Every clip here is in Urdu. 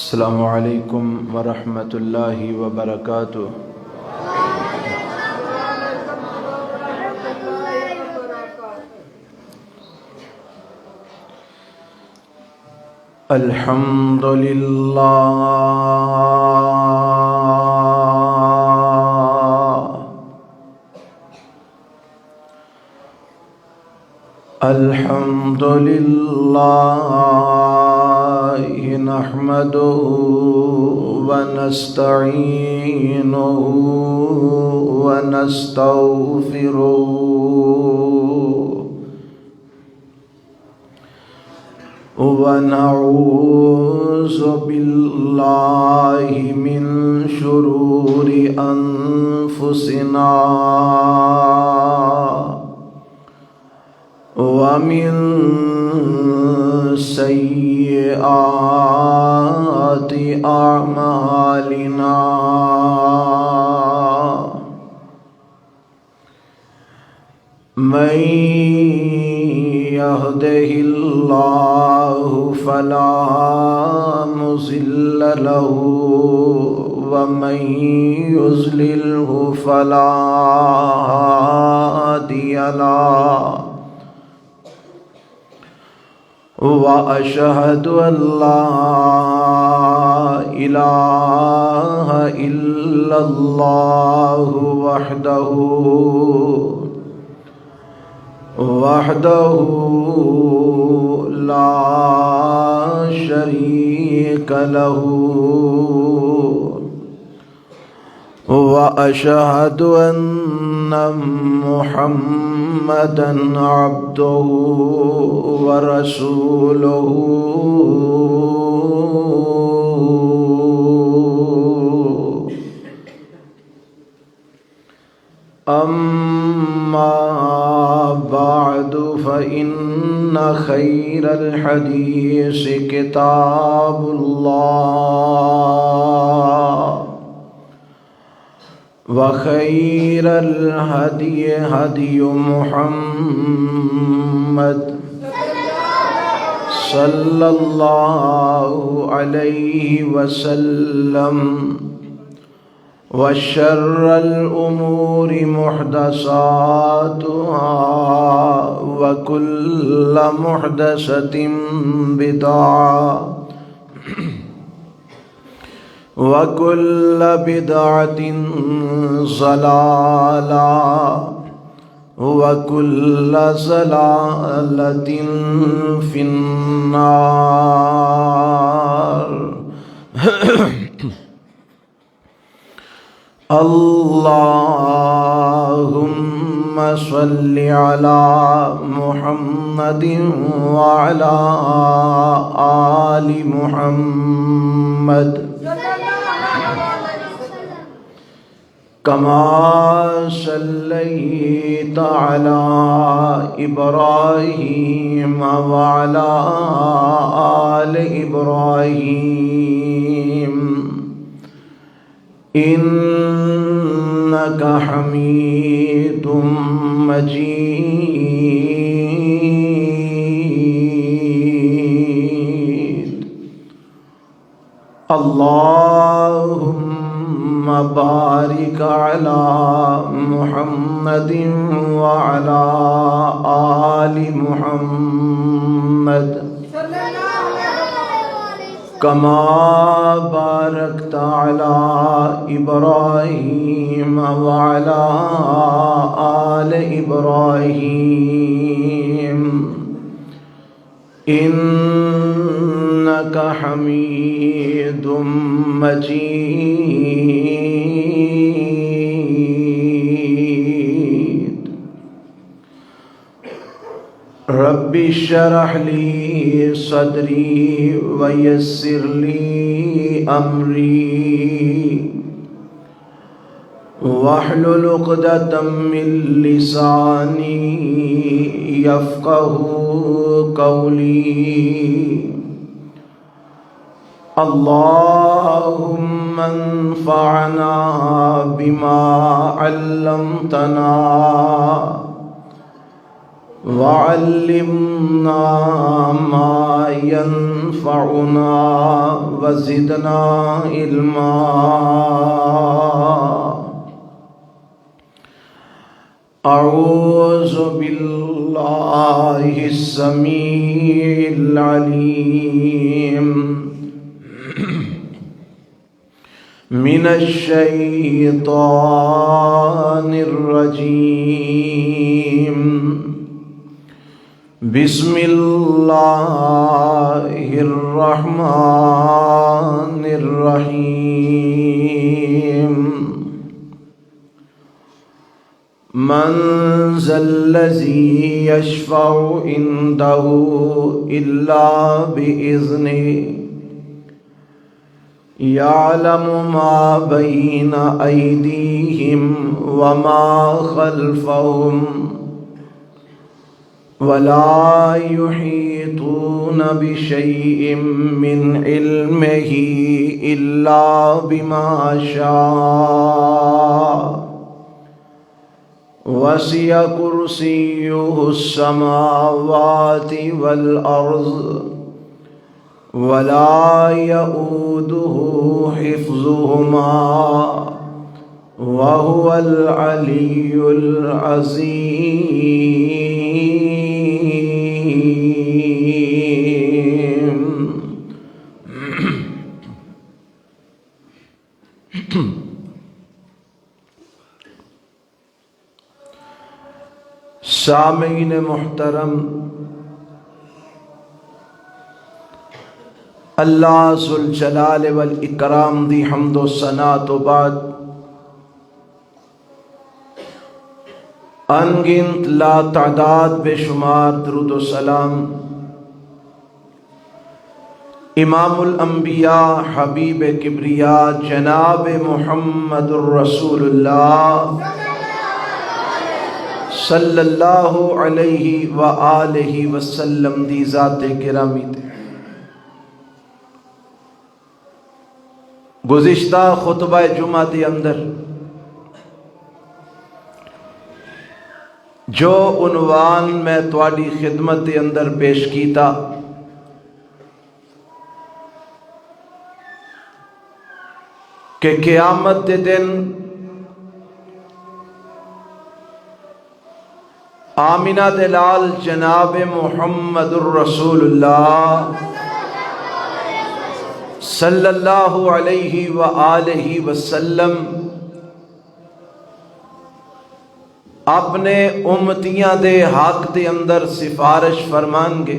السلام علیکم ورحمۃ اللہ وبرکاتہ۔ الحمد للہ الحمد للہ نحمده ونستعینه ونستغفره ونعوذ باللہ من شرور انفسنا ومن سیئات اعمالنا من يهده الله فلا مضل له ومن يضلله فلا هادي له وأشهد أن لا إله إلا الله وحده لا شريك له وأشهد أن محمدًا عبده ورسوله أما بعد فإن خير الحديث كتاب الله وخير الهدي هدي محمد صلى الله عليه وسلم وشر الأمور محدثاتها وكل محدثة بدعة وكل بدعة ضلالة وكل ضلالة في النار اللهم صل على محمد وعلى آل محمد كما صليت على إبراهيم وعلى آل إبراهيم إنك حميد مجيد اللهم بارك على محمد وعلى آل محمد كما باركت على إبراهيم وعلى آل إبراهيم إنك حميد مجيد رب اشرح لي صدري ويسر لي أمري واحلل عقدة من لساني يفقه قولي اللهم انفعنا بما علمتنا وعلمنا ما ينفعنا وزدنا علما أعوذ بالله السميع العليم من الشيطان الرجيم بسم الله الرحمن الرحيم من ذا الذي يشفع عنده إلا بإذنه يعلم ما بين أيديهم وما خلفهم ولا يحيطون بشيء من علمه إلا بما شاء وسع كرسيه السماوات والأرض ولا يؤوده حفظهما وهو العلي العظيم. سامعین محترم، اللہ ذوالجلال والاکرام دی حمد و ثنا تو بعد انگنت لا تعداد بے شمار درود و سلام امام الانبیاء حبیب کبریا جناب محمد الرسول اللہ صلی اللہ علیہ وآلہ وسلم دی ذات گرامی تے گزشتہ خطبہ جمعہ دی اندر جو عنوان میں تواڈی خدمت دے اندر پیش کیتا کہ قیامت دے دن آمینہ دلال جناب محمد الرسول اللہ صلی اللہ علیہ وآلہ وسلم اپنے امتیاں دے حق دے اندر سفارش فرمان گے.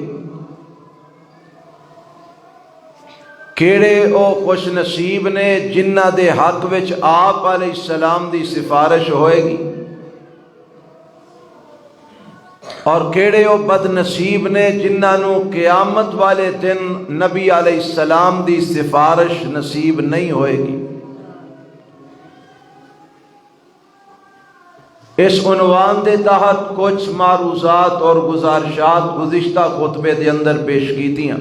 کیڑے او خوش نصیب نے جنہ دے حق وچ آپ علیہ السلام دی سفارش ہوئے گی، اور کیڑے او بد نصیب نے جنہاں نو قیامت والے دن نبی علیہ السلام دی سفارش نصیب نہیں ہوئے گی. اس عنوان دے تحت کچھ معروضات اور گزارشات گزشتہ خطبے دے اندر پیش کیتیاں.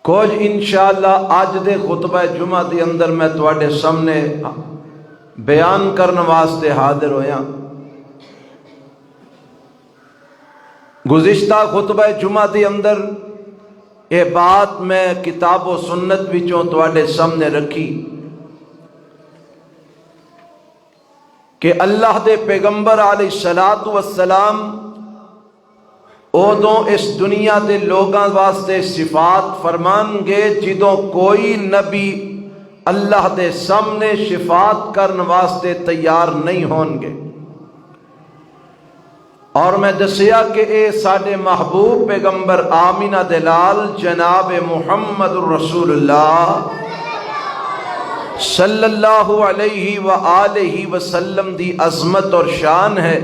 کچھ انشاءاللہ آج دے خطبہ جمعہ دے اندر میں تواڈے سامنے بیان کرنے واسطے حاضر ہویا. گزشتہ خطبہ جمعہ دے اندر یہ بات میں کتاب و سنت وچوں تواڈے سامنے رکھی کہ اللہ دے پیغمبر علیہ السلام اودوں اس دنیا دے لوگاں واسطے صفات فرمان گے جدوں کوئی نبی اللہ دے سامنے شفاعت کرن واسطے تیار نہیں ہون گے. اور میں دسیا کہ اے ساڈے محبوب پیغمبر آمینہ دلال جناب محمد الرسول اللہ صلی اللہ علیہ وآلہ وسلم دی عظمت اور شان ہے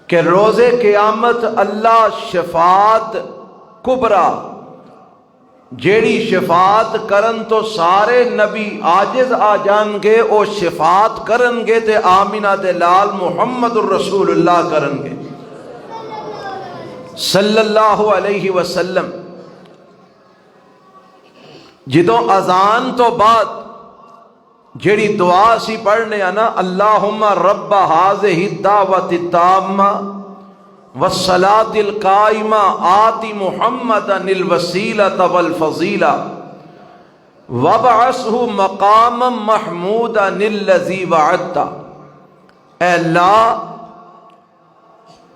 کہ روز قیامت اللہ شفاعت کبرا جیڑی شفاعت کرن تو سارے نبی عاجز آ جان گے، او شفاعت کرن گے تے آمینہ دے لال محمد الرسول اللہ کرن گے صلی اللہ علیہ وسلم. جدوں اذان تو بعد جیڑی دعا اسی پڑھنے نا، اللہم رب ہذہ الدعوۃ التامہ والصلاۃ القائمہ آت محمدا الوسیلۃ والفضیلہ وابعثہ مقاما محمودا الذی وعدتہ۔ اے اللہ،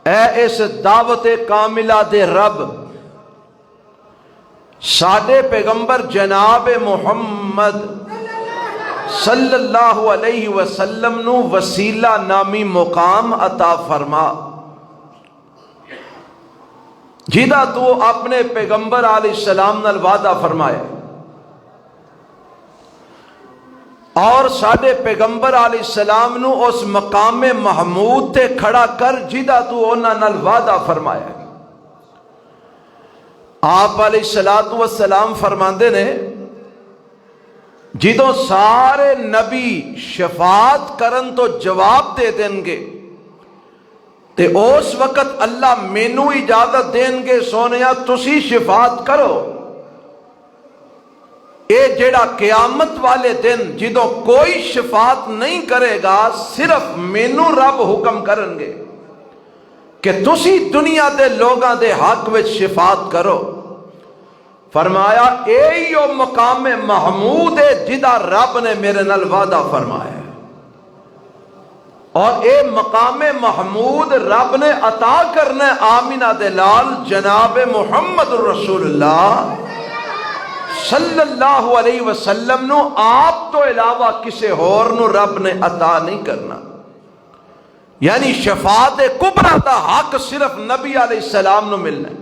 اے اس دعوت کاملہ دے رب، ساڈے پیغمبر جناب محمد صلی اللہ علیہ وسلم نو وسیلہ نامی مقام عطا فرما، جیدہ تو اپنے پیغمبر علیہ السلام نال وعدہ فرمایا، اور ساڈے پیغمبر علیہ السلام نو اس مقام محمود تے کھڑا کر جیدہ تو انہاں نال وعدہ فرمایا۔ آپ علیہ السلام فرماندے نے جدوں سارے نبی شفاعت کرن تو جواب دے دیں گے تے اس وقت اللہ مینوں اجازت دیں گے، سونیا تسی شفاعت کرو۔ اے جیڑا قیامت والے دن جدوں کوئی شفاعت نہیں کرے گا، صرف مینوں رب حکم کرن گے کہ تسی دنیا دے لوگاں دے حق وچ شفاعت کرو۔ فرمایا اے او مقام محمود ہے جدا رب نے میرے نال وعدہ فرمایا ہے، اور اے مقام محمود رب نے عطا کرنا آمینہ دے لال جناب محمد رسول اللہ صلی اللہ علیہ وسلم نو، آپ تو علاوہ کسے اور نو رب نے عطا نہیں کرنا۔ یعنی شفاعت کبریٰ دا حق صرف نبی علیہ السلام نو ملنا ہے۔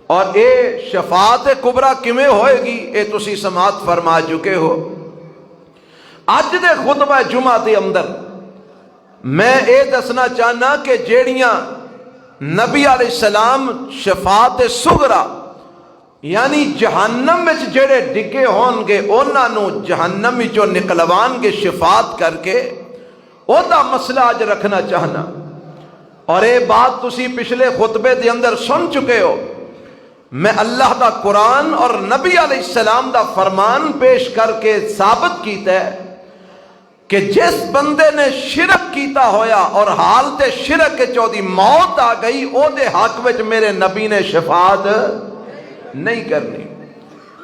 اور اے شفاعت کبریٰ کیویں ہوئے گی، اے تسی سماعت فرما چکے ہو۔ اج دے خطبہ جمعہ دے اندر میں اے دسنا چاہنا کہ جیڑیاں نبی علیہ السلام شفاعت صغریٰ یعنی جہنم وچ جڑے ڈگے ہون گے انہاں نو جہنم وچوں نکلوان گے شفاعت کر کے، او دا مسئلہ اج رکھنا چاہنا۔ اور اے بات تسی پچھلے خطبے دے اندر سن چکے ہو۔ میں اللہ دا قرآن اور نبی علیہ السلام دا فرمان پیش کر کے ثابت کیتا ہے کہ جس بندے نے شرک کیتا ہویا اور حالت شرک کے چودی موت آ گئی، او دے حق وچ میرے نبی نے شفاعت نہیں کرنی،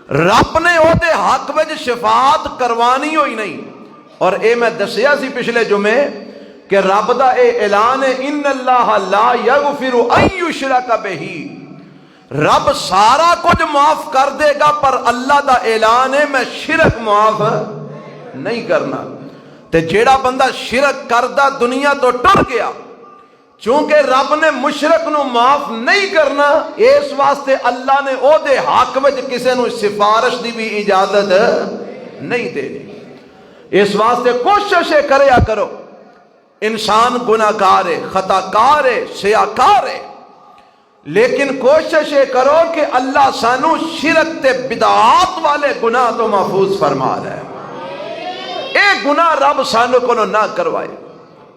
رب نے او دے حق وچ شفاعت کروانی ہوئی نہیں۔ اور اے میں دسیا سی پچھلے جمعے کہ رب دا اے اعلان ہے، ان اللہ لا یغفر ان یشرک بہ، رب سارا کچھ معاف کر دے گا، پر اللہ دا اعلان ہے میں شرک معاف نہیں کرنا۔ تے جیڑا بندہ شرک کردہ دنیا تو ٹر گیا، چونکہ رب نے مشرک نو معاف نہیں کرنا، اس واسطے اللہ نے او دے حق وچ کسے نو سفارش دی بھی اجازت نہیں دینی۔ اس واسطے کوشش کریا کرو، انسان گناہگار ہے، خطا کار ہے، سیاکار ہے، لیکن کوشش کرو کہ اللہ سانو شرک تے بدعات والے گناہ تو محفوظ فرما رہا ہے۔ اے گناہ رب سانو کو نہ کروائے،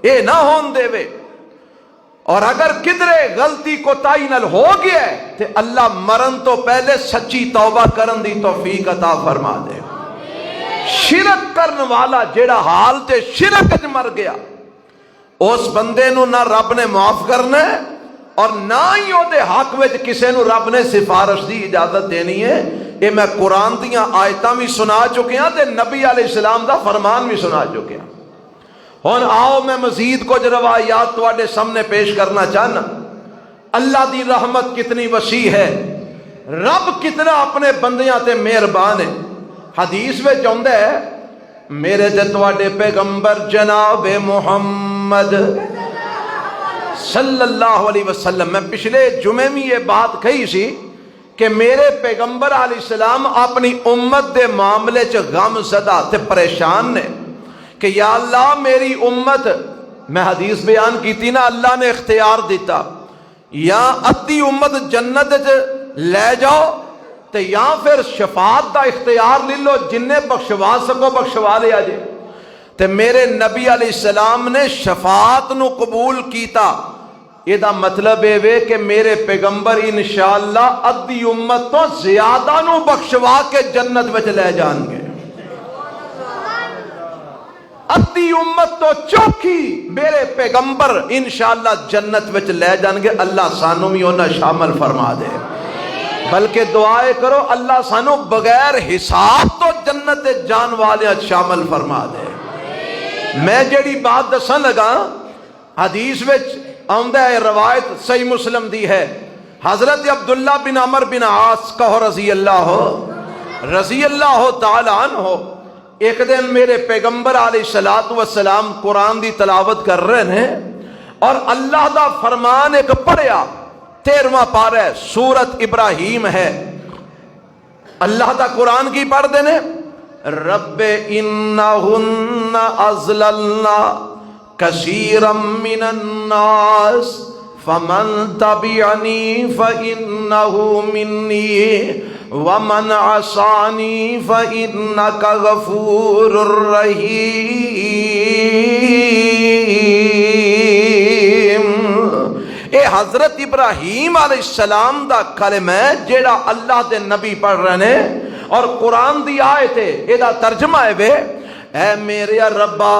اے نہ ہون دے وے۔ اور اگر کدرے غلطی کوتاہی نال ہو گیا ہے تے اللہ مرن تو پہلے سچی توبہ کرن دی توفیق عطا فرما دے۔ شرک کرن والا جیڑا حال تے شرک وچ مر گیا، اس بندے نو نہ رب نے معاف کرنا ہے اور نہ ہی او دے حق وچ کسے نو رب نے سفارش دی اجازت دینی ہے۔ یہ میں قرآن دیاں آیتاں بھی سنا چکے ہیں تے نبی علیہ السلام دا فرمان بھی سنا چکے ہیں۔ ہن آؤ میں مزید کچھ روایات تواڈے سامنے پیش کرنا چاہنا۔ اللہ دی رحمت کتنی وسیع ہے، رب کتنا اپنے بندیاں تے مہربان ہے۔ حدیث میں چاہتا ہے میرے تے تواڈے پیغمبر جناب محمد صلی اللہ علیہ وسلم، میں پچھلے جمعے میں یہ بات کہی سی کہ میرے پیغمبر علیہ السلام اپنی امت دے معاملے چ غم زدہ تے پریشان نے کہ یا اللہ میری امت، میں حدیث بیان کی تھی نا، اللہ نے اختیار دیتا یا ادھی امت جنت لے جاؤ تے یا پھر شفاعت دا اختیار لے لو، جنہیں بخشوا سکو بخشوا لیا جے۔ تے میرے نبی علیہ السلام نے شفاعت نو قبول کیتا، یہ دا مطلب ہے کہ میرے پیغمبر انشاءاللہ ادھی امت تو زیادہ نو بخشوا کے جنت وچ لے جان گے۔ ادھی امت تو چوکھی میرے پیغمبر انشاءاللہ جنت وچ لے جان گے، اللہ سانو بھی انہاں شامل فرما دے۔ بلکہ دعائے کرو اللہ سانو بغیر حساب تو جنت جان والے شامل فرما دے۔ میں جڑی بات دساں لگا، حدیث وچ آندا ہے، روایت صحیح مسلم دی ہے، حضرت عبداللہ بن عمر بن عاص کہو رضی اللہ تعالی عنہ، ایک دن میرے پیغمبر علیہ السلام قرآن دی تلاوت کر رہے ہیں اور اللہ دا فرمان ایک پڑھیا، 13واں پارہ ہے، سورت ابراہیم ہے۔ اللہ دا قرآن کی پڑھ دینے، رب انہن اضللنا کثیرا من الناس فمن تبعنی فإنہ منی ومن عصانی فإنک غفور رحیم۔ اے حضرت ابراہیم علیہ السلام دا کلمہ ہے جیڑا اللہ دے نبی پڑھ رہے ہیں اور قرآن دی آیت ہے، اے دا ترجمہ ہے وے، اے میرے ربا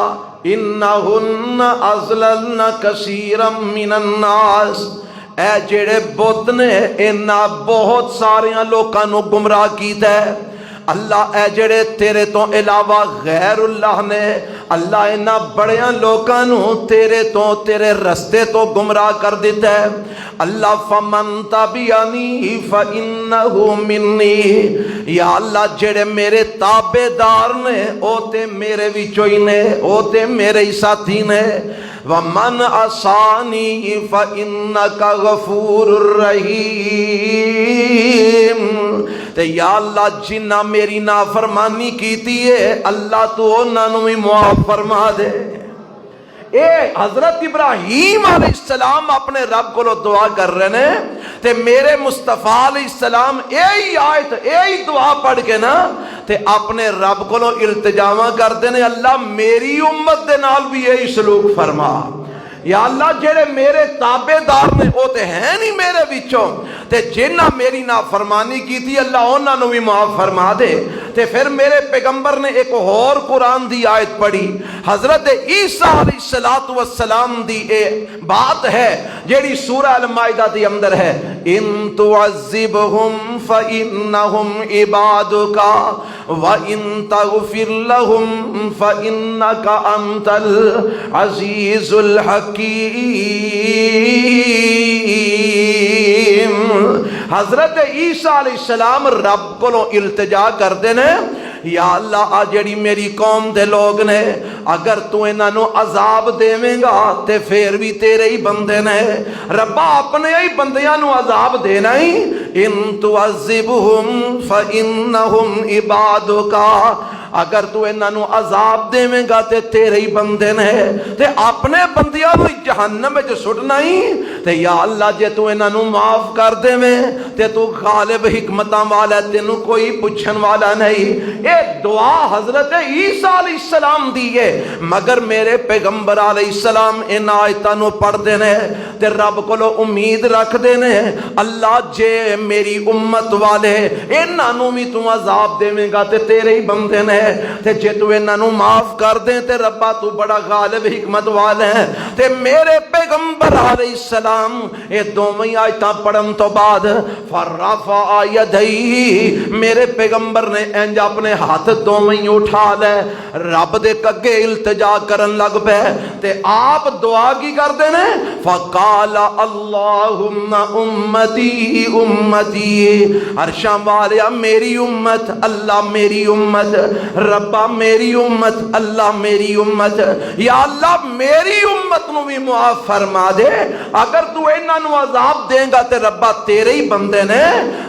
انہن اضللن کثیرا من الناس، اے جڑے بت نے انہاں بہت ساریاں لوکاں نو گمراہ کیتا ہے۔ اللہ اے جڑے تیرے تو علاوہ غیر اللہ نے، اللہ انہاں بڑیاں لوکاں نو تیرے رستے تو گمراہ کر دیتا ہے۔ اللہ فمن تبعنی فإنہ منی، یا اللہ جڑے میرے تابع دار نے او تے میرے وچوں ہی نے، او تے میرے ہی ساتھی نے۔ ومن عصانی فإنک غفور رحیم، تے یا اللہ جنہ میری نافرمانی کیتی ہے اللہ تو انہاں نوں بھی معاف فرما دے۔ اے حضرت ابراہیم علیہ السلام اپنے رب کو دعا کر رہے ہیں تے میرے مصطفیٰ علیہ السلام یہی آیت یہی دعا پڑھ کے نا تے اپنے رب کو التجاواں کر دینے، اللہ میری امت دے نال بھی یہی سلوک فرما۔ یا اللہ جڑے میرے تابع دار نے وہ تے ہیں نہیں میرے وچوں، تے جنہ میری نافرمانی کی تھی اللہ انہاں نوں بھی معاف فرما دے۔ تے پھر میرے پیغمبر نے ایک اور قرآن دی آیت پڑھی، حضرت عیسیٰ علیہ السلام دی اے بات ہے جیڑی سورہ المائدہ دی اندر ہے، ان تعذبہم فإنہم عبادک وَإِن تَغْفِرْ لَهُمْ فَإِنَّكَ أَنْتَ الْعَزِيزُ الْحَكِيمُ۔ حضرت عیسیٰ علیہ السلام رب کو التجا کر دینے، یا اللہ آ جڑی میری قوم دے لوگ نے اگر تو انہاں نو عذاب دیویں گا تے پھر بھی تیرے ہی بندے نے، ربا اپنے ہی بندیاں نو عذاب دینا ہی، ان تعذبہم فإنہم عبادک، اگر تو انہاں نو عذاب دیویں گا تے تیرے ہی بندے نے، تے اپنے بندیاں نو جہنم وچ سٹنا ہی، تے یا اللہ جے تو انہاں نو معاف کر دیویں تے تو غالب حکمتاں والا، تینوں کوئی پوچھن والا نہیں۔ اے دعا حضرت عیسیٰ علیہ السلام دی ہے، مگر میرے پیغمبر علیہ السلام ان آیتاں نو پڑھ دینے تے رب کو امید رکھ دینے، اللہ جے میری امت والے انہاں نو بھی تو عذاب دیویں گا تے تیرے ہی بندے نے، تے جے تو انہاں نو معاف کر دیں تے ربا تو بڑا غالب حکمت والا ہے۔ تے میرے پیغمبر علیہ السلام اے دوویں آیتاں پڑھن تو بعد فرفع یدیہ، میرے پیغمبر نے انج اپنے ہاتھ دوویں اٹھا لے، رب دے کگے التجا کرن لگ پے تے آپ دعا کی کر دینے، فقال اللہم امتی امتی، عرشاں والیا میری امت، اللہ میری امت، ربا میری امت، اللہ میری امت، یا اللہ میری امت نو بھی معاف فرما دے، اگر تو انہاں نو عذاب دیں گا تے ربا تیرے ہی بندے نے،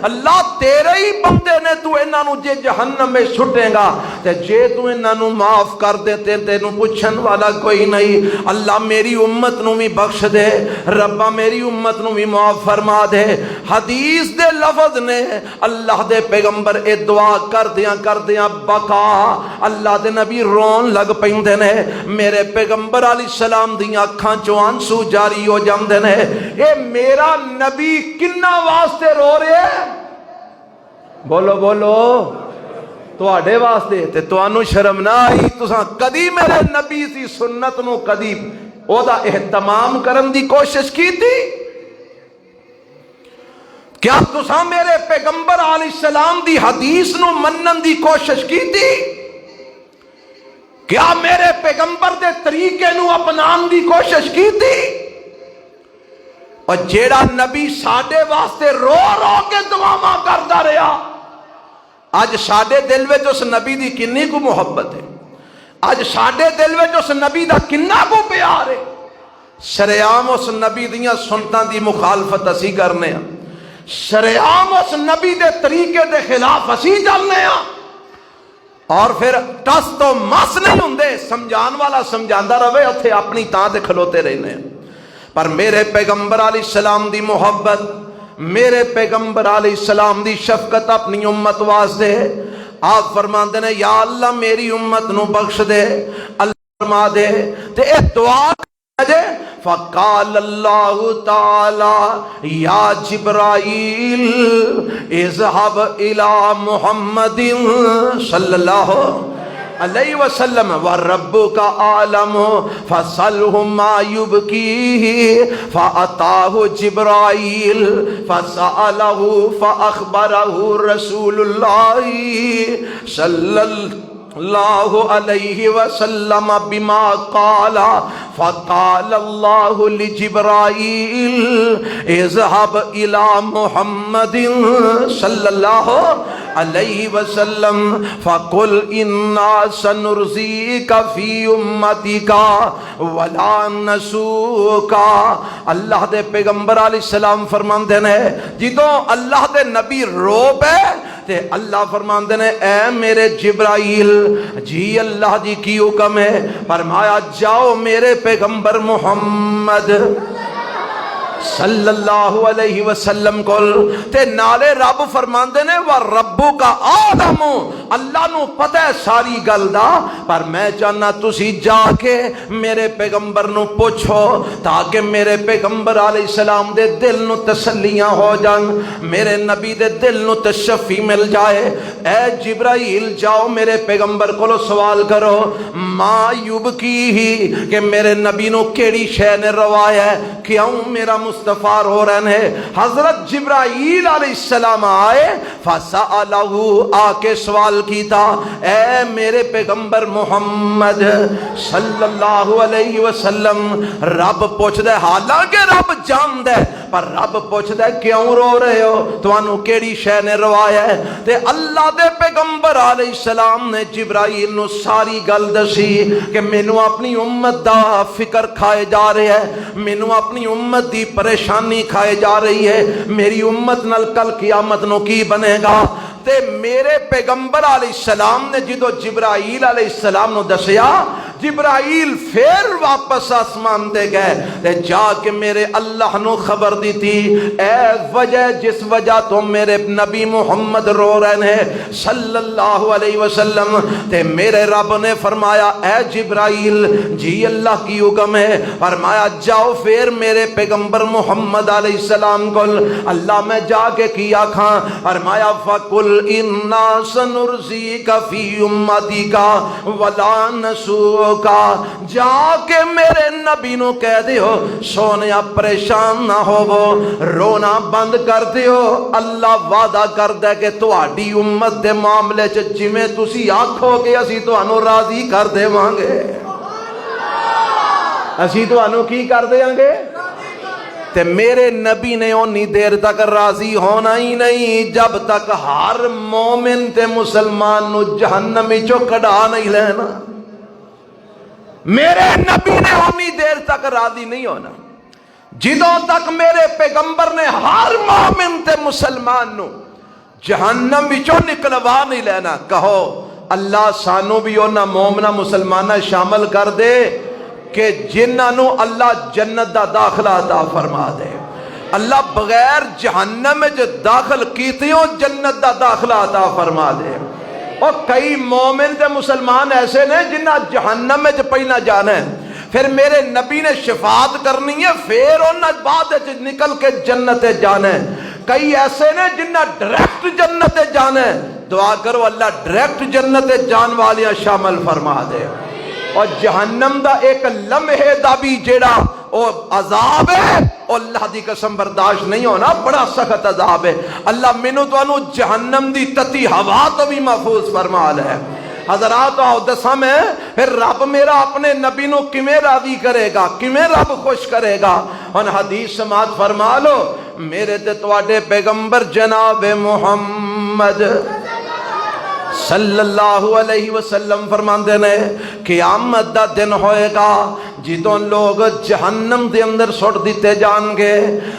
اللہ تیرے ہی بندے نے، تو انہاں نو جے جہنم میں چھٹے گا تے جے تو انہاں نو معاف کر دے تے تینو پوچھن والا کوئی نہیں، اللہ میری امت نو بھی بخش دے، ربا میری امت نو بھی معاف فرما دے۔ حدیث دے لفظ نے اللہ دے پیغمبر اے دعا کر دیاں بکا، اللہ دے نبی رون لگ پیندے نے، میرے پیغمبر علیہ السلام دیاں اکھاں چوں آنسو جاری ہو جاندے نے، اے میرا نبی کنہ واسطے رو رہے ہیں؟ بولو بولو، تواڈے واسطے تے تانوں شرم نہ آئی؟ تساں کدی میرے نبی دی سنت نو کدی او دا اہتمام کرن دی کوشش کیتی؟ کیا تساں میرے پیغمبر علیہ السلام دی حدیث نو منن دی کوشش کیتی؟ کیا میرے پیغمبر دے طریقے نو اپنان دی کوشش کیتی؟ اور جیڑا نبی ساڈے واسطے رو رو کے دعاواں کردا رہیا، اج ساڈے دل وچ اس نبی دی کنی کو محبت ہے، اج ساڈے دل وچ اس نبی دا کنا کو پیار ہے۔ شریعام اس نبی دیاں سنتاں دی مخالفت اسی کرنے ہاں، شریعام اس نبی دے طریقے دے خلاف اسی چلنے ہاں، اور پھر ٹس تو مس نہیں ہوندے، سمجھان والا سمجھاندا رہے، اتھے اپنی تاں تے کھلوتے رہنے ہیں۔ پر میرے پیغمبر علیہ السلام دی محبت، میرے پیغمبر علیہ السلام دی شفقت اپنی امت واسطے، آپ فرماندے نے یا اللہ میری امت نو بخش دے، اللہ فرما دے تے اے دعا دے۔ فقال اللہ تعالی یا جبرائیل اذهب الى محمد صلی اللہ علیہ وسلم وَرَبُّكَ عَالَمُ فَسَلْهُ مَا يُبْكِيهِ فَأَتَاهُ جِبْرَائِيل فَسَأَلَهُ فَأَخْبَرَهُ رَسُولُ اللَّهِ صلی اللہ علیہ وسلم بما قال فقال اللہ لجبرائیل اذهب الى محمد صلی اللہ علیہ وسلم فقل انا سنرزیک فی امتک ولا نسوک۔ اللہ دے پیغمبر علیہ السلام فرماندے نے جدوں اللہ دے نبی رو پے تے اللہ فرماندے نے اے میرے جبرائیل جی اللہ جی کی حکم ہے، فرمایا جاؤ میرے پیغمبر محمد صلی اللہ علیہ وسلم کول تے نالے رب فرماندے نے وَرَبُّكَ عَالَمُ، اللہ نو پتہ ہے ساری گل دا، پر میں چاہنا تسی جا کے میرے پیغمبر نو پوچھو تاکہ میرے پیغمبر علیہ السلام دے دل نو تسلیاں ہو جان، میرے نبی دے دل نو تشفی مل جائے۔ اے جبرائیل جاؤ میرے پیغمبر کو سوال کرو ما یبکی کہ میرے نبی نو کیڑی شے نے روایا ہے، کیوں میرا مصطفیٰ رو رہے ہیں۔ حضرت جبرائیل علیہ السلام آئے فَسَأَلَهُ آ کے سوال کیتا اے میرے پیغمبر محمد صلی اللہ علیہ وسلم، رب پوچھ دے حالانکہ رب جان دے پر رب پوچھ دے کیوں رو رہے ہو، توانو کیڑی شے نے روایا ہے؟ تے اللہ دے پیغمبر علیہ السلام نے جبرائیل نو ساری گل دسی کہ مینوں اپنی امت دا فکر کھائے جا رہے ہے، مینوں اپنی امت دی پریشانی کھائے جا رہی ہے، میری امت نال کل قیامت نو کی بنے گا۔ تے میرے پیغمبر علیہ السلام نے جدو جبرائیل علیہ السلام نو دسیا، جبرائیل پھر واپس آسمان دے گئے تے جا کے میرے اللہ نو خبر دی تھی اے وجہ جس وجہ تو میرے نبی محمد رو رہے ہیں صلی اللہ علیہ وسلم، تے میرے رب نے فرمایا اے جبرائیل جی اللہ کی حکم ہے، فرمایا جاؤ پھر میرے پیغمبر محمد علیہ السلام کو اللہ میں جا کے کیا کھاں، فرمایا فَقُلْ اِنَّا سَنُرْزِيكَ فِي أُمَّتِكَ وَلَا نَسُوكَ، جا کے میرے نبی نو کہہ دیو سونیا پریشان نہ ہوو، رونا بند کر دیو، اللہ وعدہ کر دے کہ تہاڈی امت دے معاملے چ جویں تسی آکھو گے اسی تانوں راضی کر دیواں گے، اسی تانوں کی کر دیاں گے؟ تے میرے نبی نے اونی دیر تک راضی ہونا ہی نہیں جب تک ہر مومن تے مسلمان نو جہنم چو کڈا نہیں لینا۔ میرے نبی نے اونی دیر تک راضی نہیں ہونا جدوں تک میرے پیغمبر نے ہر مومن تے مسلمان نو جہنم چو نکلوا نہیں لینا۔ کہو اللہ سانو بھی اونا مومنہ مسلمانہ شامل کر دے کہ جنہاں اللہ جنت دا داخلہ عطا فرما دے، اللہ بغیر جہنم میں جو داخل کیتیوں جنت دا داخلہ عطا فرما دے۔ اور کئی مومن تے مسلمان ایسے نے جنہاں جہنم میں جو پہنا جانا ہے، پھر میرے نبی نے شفاعت کرنی ہے، پھر انہاں بعد نکل کے جنت جانا ہے۔ کئی ایسے نے جنہاں ڈائریکٹ جنت جانا ہے، دعا کرو اللہ ڈائریکٹ جنت جان والیاں شامل فرما دے، اور جہنم دا ایک لمحے دا بھی جیڑا او عذاب ہے او اللہ دی قسم برداشت نہیں ہونا، بڑا سخت عذاب ہے۔ اللہ مینوں تانوں جہنم دی تتی ہوا تو بھی محفوظ فرما لے۔ حضرات آؤ دساں میں پھر رب میرا اپنے نبی نو کیویں راضی کرے گا، کیویں رب خوش کرے گا؟ ہن حدیث سماعت فرما لو، میرے تے تواڈے پیغمبر جناب محمد صلی اللہ علیہ وسلم فرماندے نے قیامت دا دن ہوئے گا جدوں لوگ جہنم دے اندر سٹ دیتے جان گے،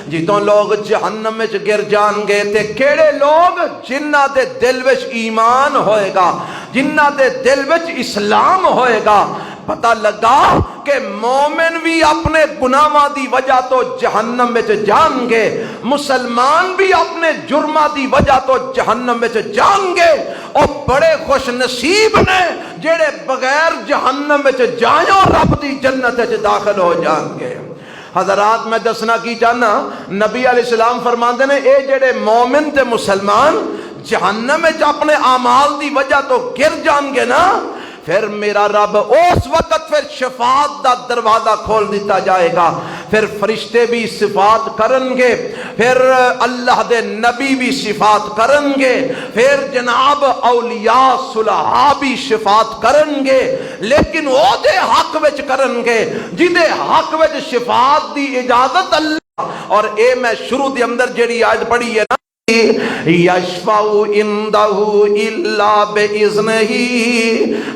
جدوں لوگ جہنم وچ گر جان گے، تے کیڑے لوگ؟ جنہاں دے دل وچ ایمان ہوئے گا، جنہاں دے دل وچ اسلام ہوئے گا۔ پتہ لگا کہ مومن بھی اپنے گناہاں دی وجہ تو جہنم وچ جان گے، مسلمان بھی اپنے جرماں دی وجہ تو جہنم وچ جان گے، اور بڑے خوش نصیب نے جڑے بغیر جہنم وچ جایوں رب دی جنت وچ داخل ہو جان گے۔ حضرات میں دسنا کی چاہنا، نبی علیہ السلام فرماندے نے اے جڑے مومن تے مسلمان جہنم وچ اپنے اعمال دی وجہ تو گر جان گے نا، پھر میرا رب اس وقت پھر شفاعت دا دروازہ کھول دیتا جائے گا، پھر فرشتے بھی صفات کرن گے، پھر اللہ دے نبی بھی صفات کرن گے، پھر جناب اولیاء صلحاء بھی شفاعت کرن گے، لیکن او دے حق وچ کرن گے جدے حق وچ شفاعت دی اجازت اللہ۔ اور اے میں شروع دے اندر جیڑی آیت پڑھی ہے نا، یشفع عندہ الا باذنہ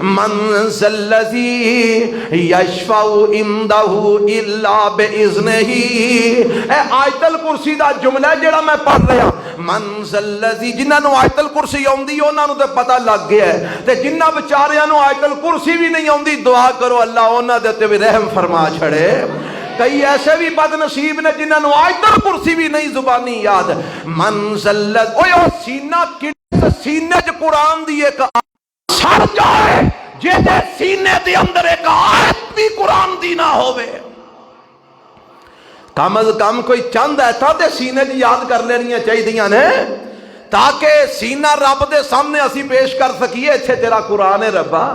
من ذا الذی یشفع عندہ الا باذنہ۔ اے آیت الکرسی دا جملہ جڑا میں پڑھ رہا، من ذا الذی، جنہاں نو آیت الکرسی آوندی انہاں نو تے پتہ لگ گیا ہے، تے جنہاں بیچاریاں نو آیت الکرسی بھی نہیں آوندی دعا کرو اللہ انہاں دے تے بھی رحم فرما چھڑے۔ کئی ایسے بھی بد نصیب نے جنہاں نو آیت الکرسی بھی نہیں زبانی یاد۔ منزلت اوہ سینہ کڑے سینے چ قرآن دی ایک سڑ جائے جے دے سینے دے اندر ایک آیت بھی قرآن دی نہ ہوئے، کم از کم کوئی چند ایتا دے سینے دی یاد کر لینیاں چاہی دیاں نے، تاکہ سینہ رب دے سامنے اسی پیش کر سکیے اتھے تیرا قرآن ہے ربا،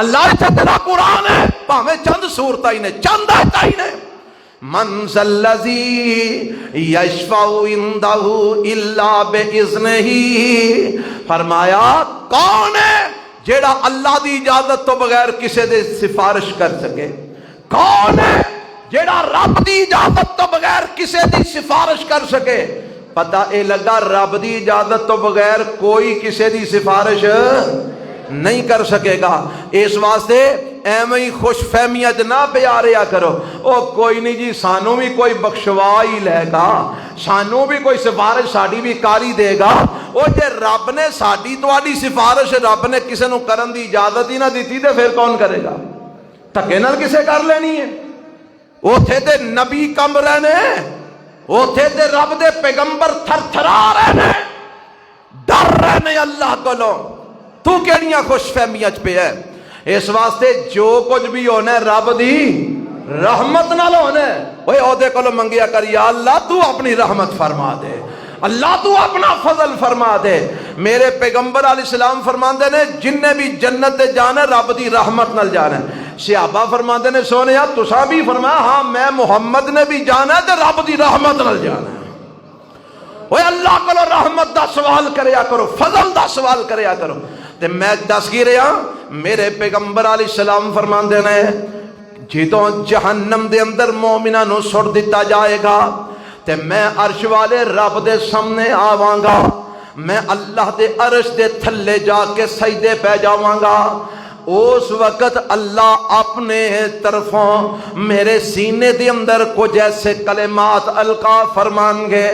اللہ اتھے تیرا قرآن ہے، پاہمیں چند صورتائی نے، چند آیتائی نے۔ من ذا الذی یشفع عندہ الا باذنہ، فرمایا کون ہے جیڑا اللہ دی اجازت تو بغیر کسے دے سفارش کر سکے؟ کون ہے جیڑا رب دی اجازت تو بغیر کسے دی سفارش کر سکے؟ پتہ اے لگا رب دی اجازت تو بغیر کوئی کسے دی سفارش نہیں کر سکے گا۔ اس واسطے ایویں ہی خوش فہمیاں نہ پیاریا کرو، او کوئی نہیں جی سانوں بھی کوئی بخشوا ہی لے گا، سانوں بھی کوئی سفارش ساڑی بھی کاری دے گا۔ او جے رب نے ساڑی تواڈی سفارش رب نے کسے نو کرن دی اجازت ہی نہ دیتی تے پھر کون کرے گا؟ دھکے نال کسے کر لینی ہے؟ اوتھے تے نبی کم رہنے، اوتھے تے رب دے پیغمبر تھر تھرا رہنے، ڈر رہنے اللہ کولوں۔ تو کیڑیاں خوش فہمیاں پہ ہے؟ اس واسطے جو کچھ بھی ہونا ہے رب دی رحمت نال ہونا ہے۔ اوے عہدے کولوں منگیا کر یا اللہ تو اپنی رحمت فرما دے، اللہ تو اپنا فضل فرما دے۔ میرے پیغمبر علیہ السلام فرماندے نے جن نے بھی جنت تے جانا رب دی رحمت نال جانا ہے۔ صحابہ فرماندے نے سونیا تساں بھی فرمایا ہاں میں محمد نے بھی جانا ہے تے رب دی رحمت نال جانا ہے۔ اوے اللہ کولوں رحمت دا سوال کریا کرو، فضل دا سوال کریا کرو۔ تے میں دس کی رہا میرے پیغمبر علیہ السلام فرماندے نے جدوں جہنم دے اندر مومناں نو سٹ دتا جائے گا تے میں عرش والے رب دے سامنے آواں گا، میں اللہ دے عرش دے تھلے جا کے سجدے پہ جاواں گا۔ اس وقت اللہ اپنے طرفوں میرے سینے دے اندر کچھ ایسے کلمات القا فرمان گے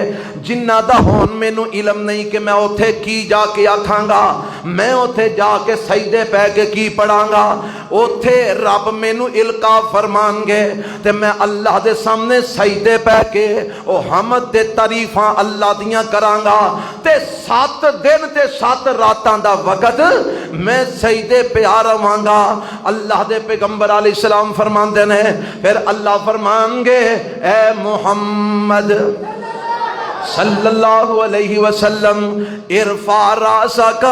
جنہ دا ہون میں نو علم نہیں کہ میں اتھے کی جا کے آکھاں گا، میں اتھے جا کے سجدے پہ کے کی پڑھاں گا۔ اتھے رب میں نو القا فرمان گے تے میں اللہ دے سامنے سجدے پہ کے او حمد دے تعریفاں اللہ دیاں کراں گا تے 7 دن تے 7 راتاں دا وقت میں سجدے پہ آ رہاں گا۔ اللہ دے پیغمبر علیہ السلام فرماندے نے پھر اللہ فرمان گے اے محمد صلی اللہ علیہ وسلم ارفع راسک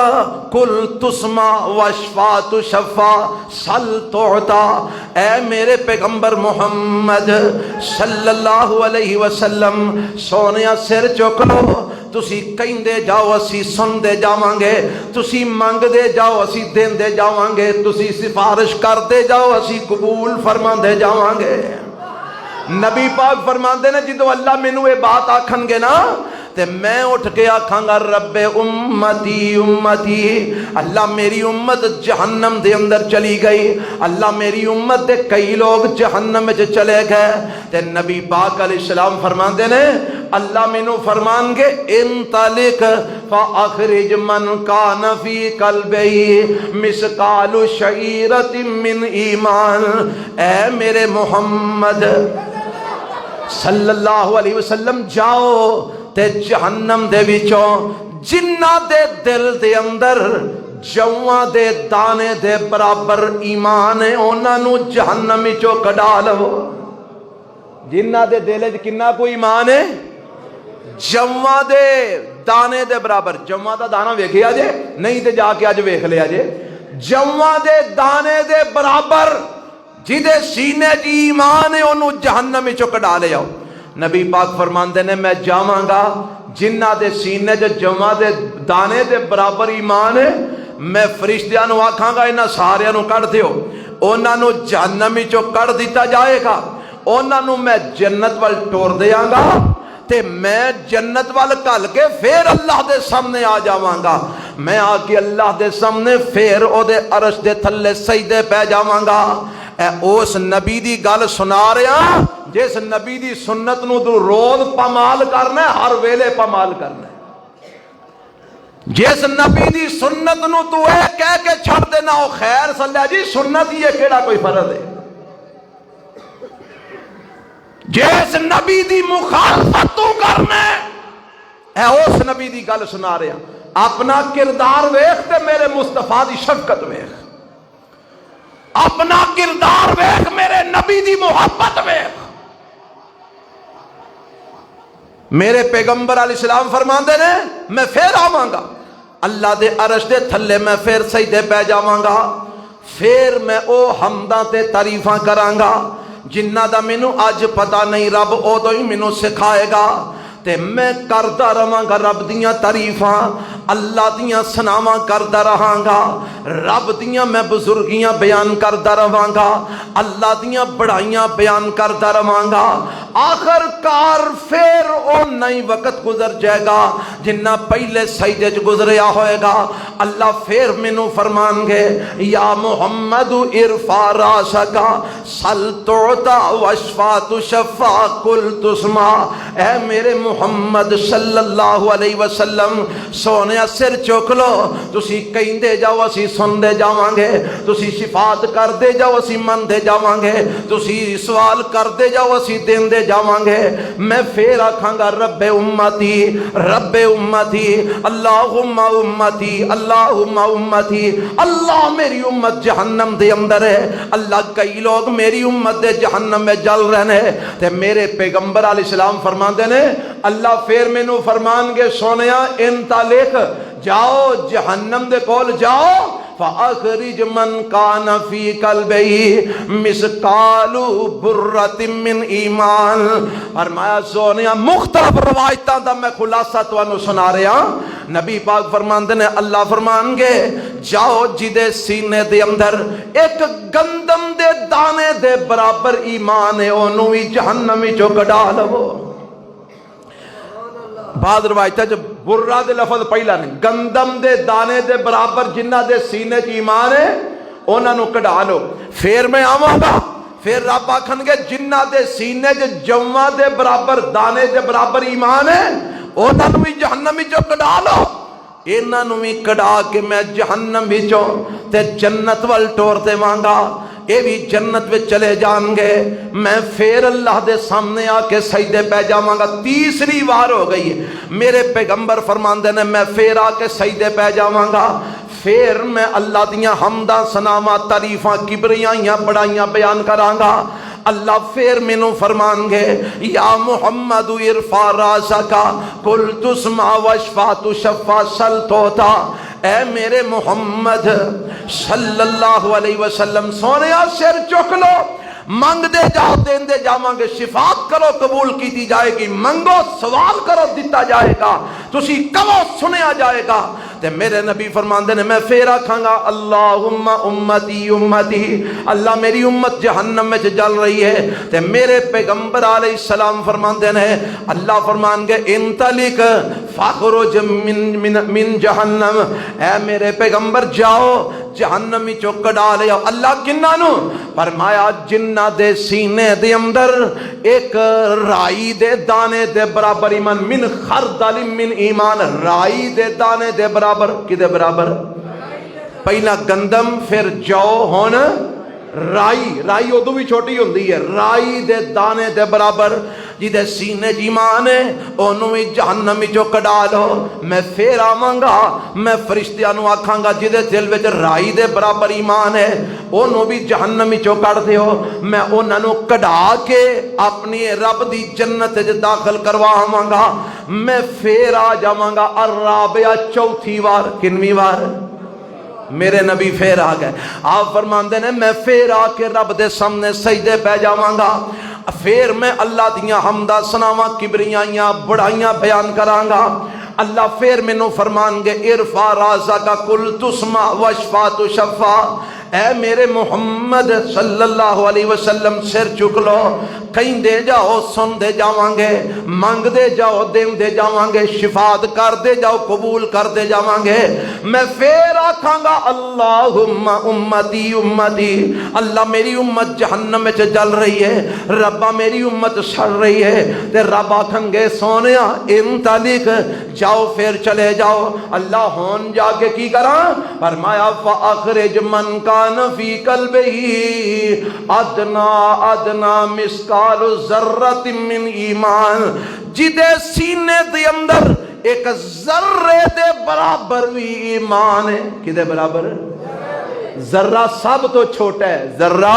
کل تسمع واشفع تشفع سل تعطا، اے میرے پیغمبر محمد صلی اللہ علیہ وسلم سونیا سر چک لو، تسی کہندے جاؤ اسی سندے جاواں گے، تسی منگدے جاؤ اسی دیندے جاواں گے، تسی سفارش کردے جاؤ اسی قبول فرماندے جاواں گے۔ نبی پاک فرماندے نے جدو اللہ مینوں یہ بات آکھن گے نا تے میں اٹھ کے آکھاں گا رب امتی امتی، اللہ میری امت جہنم دے اندر چلی گئی، اللہ میری امت دے کئی لوگ جہنم میں چلے گئے، تے نبی پاک علیہ السلام فرماندے نے اللہ مینوں فرمان گے انطلق فاخرج من کان فی قلبہ مثقال شعیرۃ من ایمان، اے میرے محمد صلی اللہ علیہ وسلم جاؤ تے جہنم دے وچوں جنہ دے دل دے اندر جواں دے دانے دے برابر ایمان ہے انہاں نو جہنم وچوں کڈا لو۔ جنہ دے دل وچ کنا کوئی ایمان ہے؟ جواں دے دانے دے برابر۔ جواں دا دانا ویکھیا جے؟ نہیں تے جا کے اج ویکھ لیا جے۔ جواں دے دانے دے برابر جدے سینے جی ایمان ہے انہوں جہنم وچوں کڈا لے آؤ۔ نبی پاک فرماندے نے میں جاواں گا جنہ دے سینے جو جواں دے دانے دے برابر ایمان ہے، میں فرشتیاں نو آکھاں گا انہاں ساریاں نو کڈ دیو، انہاں نو جہنم وچوں کڈ دتا جائے گا، انہاں نو میں جنت وال ٹور دیاں گا تے میں جنت وال کل کے پھر اللہ دے سامنے آ جاواں گا، میں آ کے اللہ دے سامنے پھر او دے عرش دے تھلے سجدے پہ جاواں گا۔ اے اس نبی دی گل سنا رہا جس نبی دی سنت نو تو روز پامال کرنا ہے، ہر ویلے پامال کرنا ہے۔ جس نبی دی سنت نو تو اے کہہ کے چھڑ دینا او خیر صلی جی سنت یہ کیڑا کوئی فرض ہے؟ جس نبی دی مخالفت تو کرنا ہے، اے اس نبی دی گل سنا رہا۔ اپنا کردار ویکھ تے میرے مصطفیٰ دی شفقت ویکھ، اپنا کردار ویکھ میرے نبی دی محبت ویکھ۔ میرے پیغمبر علیہ السلام فرماندے نے میں پھر آواں گا اللہ دے عرش دے تھلے، میں پھر سجدے پہ جاواں گا، پھر میں او حمداں تے تعریفاں کراں گا جنہ دا مینوں اج پتہ نہیں، رب اودوں ہی مینوں سکھائے گا تے میں کردا رہاں گا رب دیاں تعریفاں، اللہ دیاں سناواں کردا رہاں گا، رب دیاں میں بزرگیاں بیان کردا رہاں گا، اللہ دیاں بڑائیاں بیان کردا رہاں گا۔ آخر کار پھر او نئی وقت گزر جائے گا جنہ پہلے سجدے چ گزریا ہوئے گا، اللہ پھر مینوں فرمان گے یا محمد ارفع راسک سل تعطا واشفع تشفع کل تسمع، اے میرے محمد صلی اللہ علیہ وسلم سونیا سر چک لو، تسی کہندے جاؤ اسی سندے جاواں گے، تسی شفاعت کردے جاؤ اسی مندے جاواں گے، تسی سوال کردے جاؤ اسی دیندے جاواں گے۔ میں پھر آکھاں گا رب امتی رب امتی اللہم امتی اللہم امتی، اللہ میری امت جہنم دے اندر ہے، اللہ کئی لوگ میری امت دے جہنم میں جل رہے ہیں تے میرے پیغمبر علیہ السلام فرماندے نے اللہ پھر مینوں فرمان گے سونیا انطلق جاؤ جہنم دے کول جاؤ فاخرج من کان فی قلبہ مثقال برۃ من ایمان، فرمایا سونیا مختلف روایتاں دا میں خلاصہ تانوں سنا رہا۔ نبی پاک فرماندے نے اللہ فرمان گے جاؤ جدے سینے دے اندر ایک گندم دے دانے دے برابر ایمان ہے اونوں وی جہنم وچوں کڈا لو۔ بعض روایتاں جو برہ دے لفظ پہلا نہیں، گندم دے دانے دے برابر جنہ دے سینے چ ایمان ہے انہاں نو کڈا لو، پھر میں آواں گا پھر رب آکھن گے جنہ دے سینے چ جواں دے برابر دانے دے برابر ایمان ہے انہاں نو بھی جہنم وچوں کڈا لو، انہاں نو بھی کڈا کے میں جہنم وچوں تے جنت ول ٹور دیواں گا، یہ بھی جنت میں چلے جان گے، میں پھر اللہ دے سامنے آ کے سجدے پہ جاواں گا۔ تیسری بار ہو گئی ہے، میرے پیغمبر فرماندے نے میں پھر آ کے سجدے پہ جاواں گا، پھر میں اللہ دیاں حمداں سناواں تعریفاں کبریائیاں بڑائیاں بیان کراں گا، اللہ پھر مینوں فرمان گے یا محمد ارفع راسک قل تسمع واشفع تشفع سل توتا، اے میرے محمد صلی اللہ علیہ وسلم سونیا سر چک لو، منگ دے جاؤ دین دے جاواں گے، شفاعت کرو قبول کی جائے گی، منگو سوال کرو دتا جائے گا، تسی کہو سنیا جائے گا۔ تے میرے نبی فرماندے نے میں پھر آکھاں گا اللہم امتی امتی، اللہ میری امت جہنم میں جل رہی ہے، تے میرے پیغمبر علیہ السلام فرماندے نے اللہ فرمان گے انطلق فاخرج من جہنم، اے میرے پیغمبر جاؤ جہنم چو کڈا لے آؤ۔ اللہ کنہ نو فرمایا جنہ دے سینے دے اندر ایک رائی دے دانے دے برابر ایمان، من خردل من ایمان، رائی دے دانے دے برابر، کی دے برابر؟ پہلا گندم پھر جو ہون رائی، رائی ادو بھی چھوٹی ہوندی ہے، رائی دے دانے دے برابر جدے سینے ایمان ہے انہوں بھی جہنم جو کڈا لو۔ میں پھر آواں گا میں فرشتیاں نو آکھاں گا جدے دل وچ رائی دے برابر ایمان ہے انہوں بھی جہنم جو کڈ دیو، میں انہاں نو کڈا کے اپنی رب دی جنت وچ داخل کرواواں گا۔ میں پھر آ جاواں گا الرابعہ چوتھی وار، کنویں وار؟ میرے نبی پھر آ گئے، آپ فرماندے نے میں پھر آ کے رب دے سامنے سجدے پہ جاواں گا، پھر میں اللہ دیاں حمدہ سناواں کبریائیاں بڑائیاں بیان کراں گا۔ اللہ پھر مینوں فرمان گے ارفع راسک قل تسمع واشفع تشفع، اے میرے محمد صلی اللہ علیہ وسلم سر چک لو، کہیں دے جاؤ سن دے جاواں گے، مانگ دے جاؤ دین دے جاواں گے، شفاعت کر دے جاؤ قبول کر دے جاواں گے۔ میں پھر آکھاں گا اللہم امتی امتی، اللہ میری امت جہنم میں جل رہی ہے، ربا میری امت سڑ رہی ہے، تے رب آکھیں گے سونیا انطلق جاؤ پھر چلے جاؤ۔ اللہ ہون جا کے کی کراں؟ فرمایا فاخرج من کان فی قلبہ ادنا ادنا مسقال ذرۃ من ایمان، جدے سینے دے اندر ایک ذرے دے برابر بھی ایمان ہے، کدے برابر؟ ذرہ سب تو چھوٹا ہے، ذرہ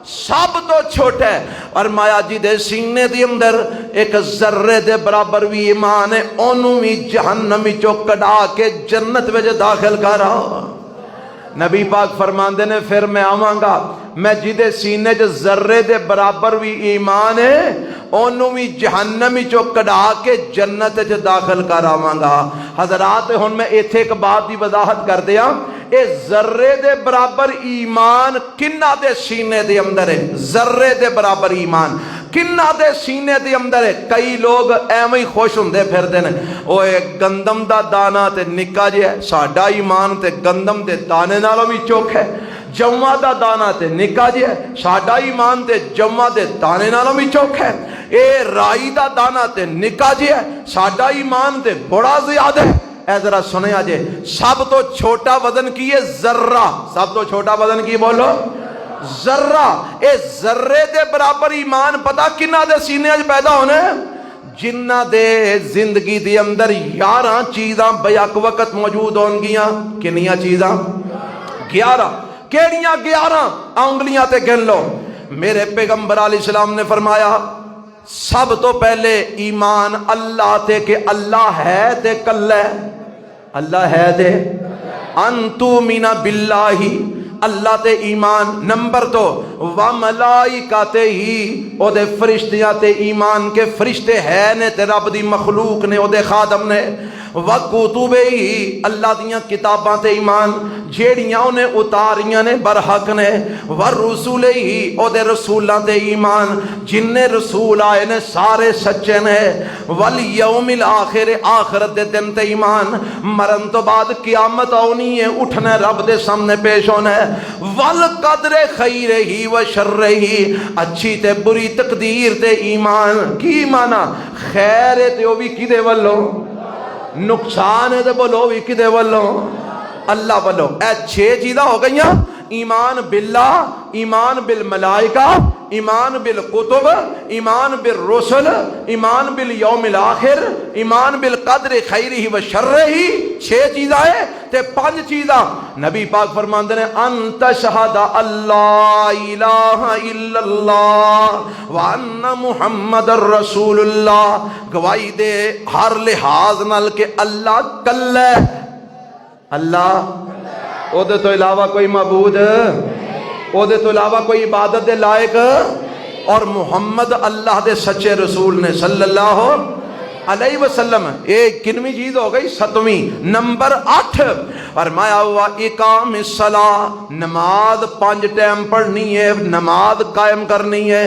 سب تو چھوٹا ہے، فرمایا جی دے سینے دے اندر ایک ذرے دے برابر بھی ایمان ہے، انہوں بھی جہنم چو کڈا کے جنت وچ داخل کرا۔ نبی پاک فرماندے نے پھر میں آواں گا میں جدے سینے چ ذرے دے برابر بھی ایمان ہے انہوں بھی جہنم چو کڈا کے جنت چ داخل کراواں گا۔ حضرات ہن میں ایتھے ایک بات دی وضاحت کر دیاں، اے ذرے دے برابر ایمان کنہ دے سینے دے اندر ہے؟ ذرے دے برابر ایمان کنہ دے سینے دے اندر ہے؟ کئی لوگ ایویں خوش ہوندے پھردے نے، اوے گندم دا دانا تے نکا جے ہے، ساڈا ایمان تے گندم دے دانے نالوں بھی چوک ہے، جوّا دا دانا تے نکا جے ہے، ساڈا ایمان تے جوّا دے دانے نالوں بھی چوک ہے، اے رائی دا دانا تے نکا جے ہے، ساڈا ایمان تے بڑا زیادہ ہے۔ اے ذرا سنیا جے سب تو چھوٹا وزن کی ہے ذرہ، سب تو چھوٹا وزن کی بولو ذرہ، اے ذرے دے برابر ایمان پتہ کنہ دے سینے اج پیدا ہونے؟ جنہ دے زندگی دی اندر 11 چیزاں بیک وقت موجود ہون گیاں، کنیاں چیزاں؟ 11۔ کیڑیاں 11؟ انگلیاں تے گن لو۔ میرے پیغمبر علیہ السلام نے فرمایا سب تو پہلے ایمان اللہ تے کہ اللہ ہے تے کل ہے، اللہ ہے تے انتو مینا باللہ، اللہ تے ایمان نمبر تو وملائکتے ہی او دے فرشتیاں تے ایمان کے فرشتے ہے نے تے رب دی مخلوق نے او دے خادم نے، وکتبہ ہی اللہ دیاں کتاباں تے ایمان جیڑیاں انہیں اتاریاں نے برحق نے، ورسول ہی او دے رسولاں تے ایمان جن نے رسول آئے نے سارے سچے نے، والیوم الاخر آخرت دے دن تے ایمان مرن تو بعد قیامت آنی ہے اٹھنے رب دے سامنے پیش ہونا ہے، والقدر خیر ہی و شر ہی اچھی تے بری تقدیر تے ایمان کی مانا خیر تے وہ بھی کدے والوں نقصان ہے تے بولو بھی کدے والوں اللہ والوں۔ اے 6 چیزاں ہو گئیاں، ایمان باللہ، ایمان بالملائکہ، ایمان بالکتب، ایمان بالرسل، ایمان بالیوم الاخر، ایمان بالقدر خیرہ و شرہ، 6 چیزاں ہیں تے 5 چیزاں نبی پاک فرماندے نے ان تشہد اللہ الہ الا اللہ وان محمد الرسول اللہ، گواہی دے ہر لحاظ نال کہ اللہ کل ہے، اللہ او دے تو علاوہ کوئی معبود، او دے تو علاوہ کوئی عبادت دے لائق، اور محمد اللہ دے سچے رسول نے صلی اللہ علیہ وسلم۔ ایک کنویں چیز ہو گئی، 7ویں۔ نمبر 8 فرمایا ہوا اقام الصلاۃ، نماز 5 ٹائم پڑھنی ہے، نماز قائم کرنی ہے۔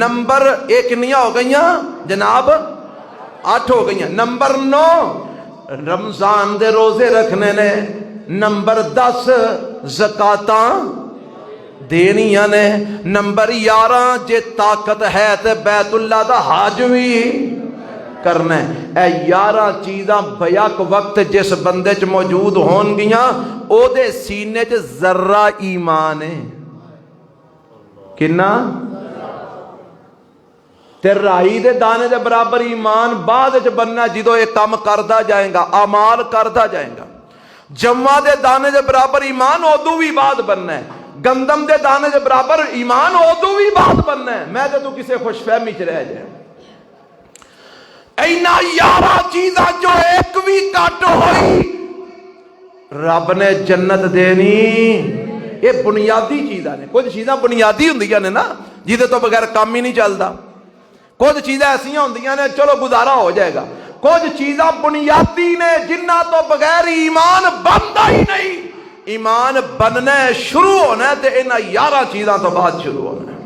نمبر 1 کنیاں ہو گئیاں جناب؟ 8 ہو گئیاں۔ نمبر 9 رمضان دے روزے رکھنے نے۔ نمبر 10 زکاتاں دینیاں نے۔ نمبر 11 جے طاقت ہے تے بیت اللہ دا حج بھی کرنا ہے۔ اے 11 چیزاں بیک وقت جس بندے چ موجود ہون گیاں او دے سینے چ ذرہ ایمان ہے۔ کنا؟ تے رائی دے دانے دے برابر ایمان بعد چ بننا جدو یہ کام کردا جائے گا، اعمال کردا جائے گا۔ جمعہ دے دانے دے برابر ایمان ادو بھی بعد بننا ہے۔ گندم دے دانے دے برابر ایمان ادو بھی بعد بننا ہے۔ میں تو کسے خوش فہمی چ رہ جائے اینا 11 چیزاں جو ایک بھی کٹ ہوئی رب نے جنت دینی۔ یہ بنیادی چیزاں نے۔ کچھ چیزاں بنیادی ہوندیاں نے نا جیدے تو بغیر کام ہی نہیں چلتا۔ کچھ چیزیں ایسیاں ہوندیاں نے چلو گزارا ہو جائے گا۔ کچھ چیزاں بنیادی نے جنہ تو بغیر ایمان بنتا ہی نہیں۔ ایمان بننا شروع ہونا ہے تے انہاں 11 چیزاں تو بعد شروع ہونا ہے۔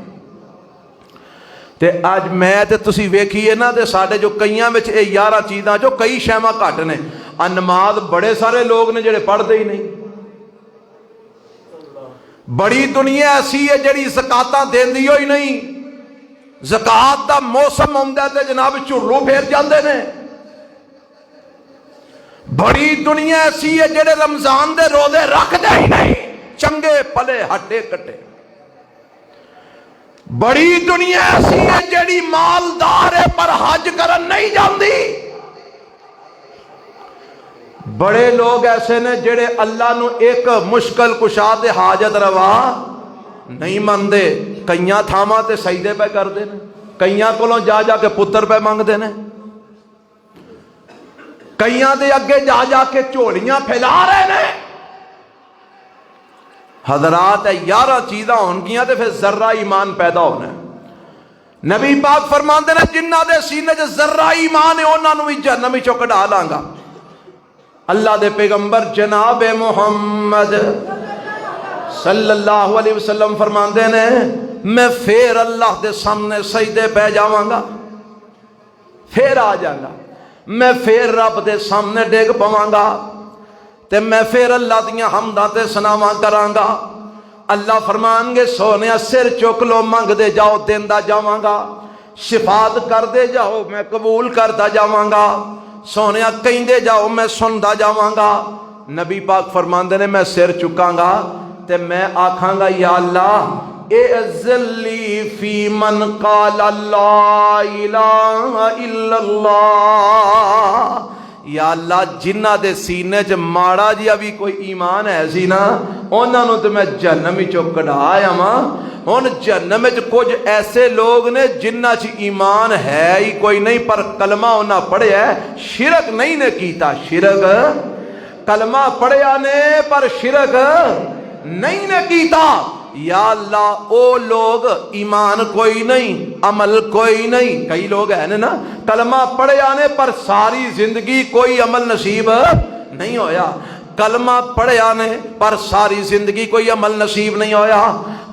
تے آج میں تے تسی ویکھیے نا تے ساڈے جو کئیاں وچ اے 11 چیزاں جو کئی شیواں گھٹ نے۔ نماز بڑے سارے لوگ نے جڑے پڑھتے ہی نہیں۔ بڑی دنیا ایسی ہے جڑی زکاتاں دیندی ہوئی نہیں۔ زکات دا موسم ہوندا ہے تے جناب جھلو پھیر جاندے نے۔ بڑی دنیا ایسی ہے جڑے رمضان دے روزے رکھدے ہی نہیں، چنگے پلے ہٹے کٹے۔ بڑی دنیا ایسی ہے جڑی مالدار ہے پر حج کرن نہیں جاندی۔ بڑے لوگ ایسے نے جڑے اللہ نو ایک مشکل کشا تے حاجت روا نہیں مندے۔ کئیاں تھاواں تے سجدے پہ کردے نے، کئیاں کولوں جا جا کے پتر پہ منگدے نے، کئیاں دے اگے جا جا کے جھولیاں پھیلا رہے نے۔ حضرات 11 چیزاں ہون گیاں تے پھر ذرہ ایمان پیدا ہونا ہے۔ نبی پاک فرماندے نے جنہ دے سینے چ ذرہ ایمان ہے انہاں نوں وی جہنم وچوں کڈا لاں گا۔ اللہ دے پیغمبر جناب محمد صلی اللہ علیہ وسلم فرماندے نے میں پھر اللہ دے سامنے سجدے پہ جاواں گا، پھر آ جاں گا، میں پھر رب دے سامنے ڈگ پواں گا تے میں پھر اللہ دیاں حمداں تے ثناواں کراں گا۔ اللہ فرمان گے سونیا سر چک لو، منگ دے جاؤ دیندا جاواں گا، شفاعت کر دے جاؤ میں قبول کردا جاواں گا، سونیا کہندے جاؤ میں سندا جاواں گا۔ نبی پاک فرماندے نے میں سر چکاں گا تے میں آکھاں گا یا اللہ اعزلی فی من قال لا الہ الا اللہ، یا اللہ جنہ دے سینے چ ماڑا جیا بھی کوئی ایمان ہے سی نا انہاں نوں تے میں جہنم وچوں کڈایا واں۔ ہن جہنم وچ کچھ ایسے لوگ نے جنہ چ ایمان ہے ہی کوئی نہیں پر کلمہ انہاں پڑھیا ہے، شرک نہیں نے کیتا۔ شرک کلمہ پڑھیا نے پر شرک نہیں نے کیتا۔ یا اللہ او لوگ ایمان کوئی نہیں، عمل کوئی نہیں۔ کئی لوگ ہیں نا کلمہ پڑھے آنے پر ساری زندگی کوئی عمل نصیب نہیں ہویا، کلمہ پڑھے آنے پر ساری زندگی کوئی عمل نصیب نہیں ہویا،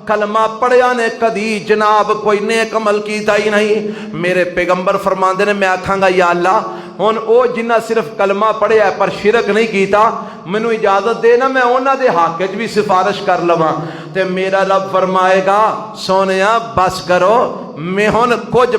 کلمہ پڑھیا نے کدی جناب کوئی نیک عمل کیتا ہی نہیں۔ میرے پیغمبر فرماندے نے میں آکھاں گا یا اللہ ہن او جنہ صرف کلمہ پڑھیا ہے پر شرک نہیں کیتا، مینوں اجازت دے نا میں انہاں دے حق وچ بھی سفارش کر لواں۔ تے میرا رب فرمائے گا سونیا بس کرو، میں ہن کچھ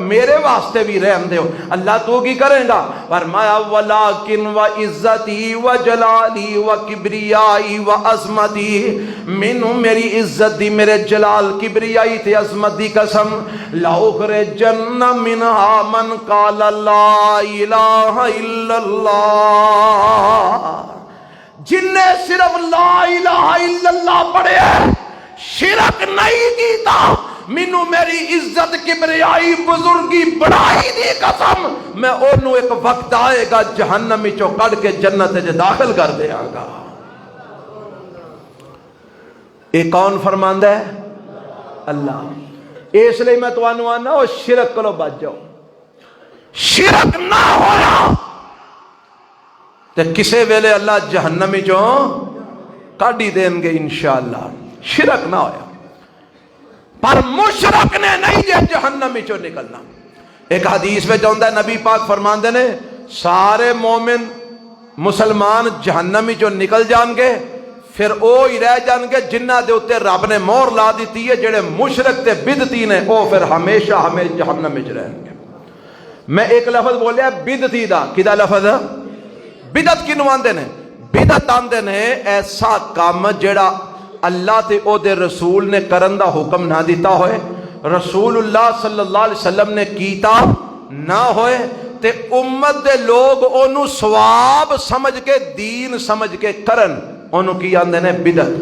میرے واسطے بھی رہن دیو. اللہ تو کی کرے گا؟ فرمایا ولیکن و عزتی و جلالی و کبریائی و عظمتی، مینوں میری عزت دی، میرے جلال کبریائی تے عظمت دی قسم، لأخرجن منہا من قال لا الہ الا اللہ، جن نے صرف لا الہ الا اللہ پڑھے شرک نہیں کیتا، مینوں میری عزت کبریائی بزرگی بڑائی دی قسم، میں انہوں ایک وقت آئے گا جہنم چوں کڑ کے جنت وچ داخل کر دیاں گا. یہ کون فرماندا ہے؟ اللہ. اس لیے میں تانوں آنا او شرک کرو بچ جاؤ. شرک نہ ہویا تے کسے ویلے اللہ جہنم چوں کڈ ہی دین گے انشاءاللہ. شرک نہ ہویا، پر مشرک نے نہیں جے جہنم چوں نکلنا. ایک حدیث میں آندا ہے نبی پاک فرماندے نے سارے مومن مسلمان جہنم چوں نکل جان گے، پھر او ہی رہ جان گے جنہاں دے اوتے رب نے مہر لا دیتی ہے، جڑے مشرک تے بدعتی نے او پھر ہمیشہ ہمیں جہنم وچ رہن گے. میں ایک لفظ بولیا بدعتی دا، کدا لفظ؟ بدعت کینوں آندے نے؟ بدعت آندے نے ایسا کام جڑا اللہ تے او دے رسول نے کرن دا حکم نہ دیتا ہوئے، رسول اللہ صلی اللہ علیہ وسلم نے کیتا نہ ہوئے تے امت دے لوگ انہوں ثواب سمجھ کے دین سمجھ کے کرن، انہوں کی آندے نے بدعت.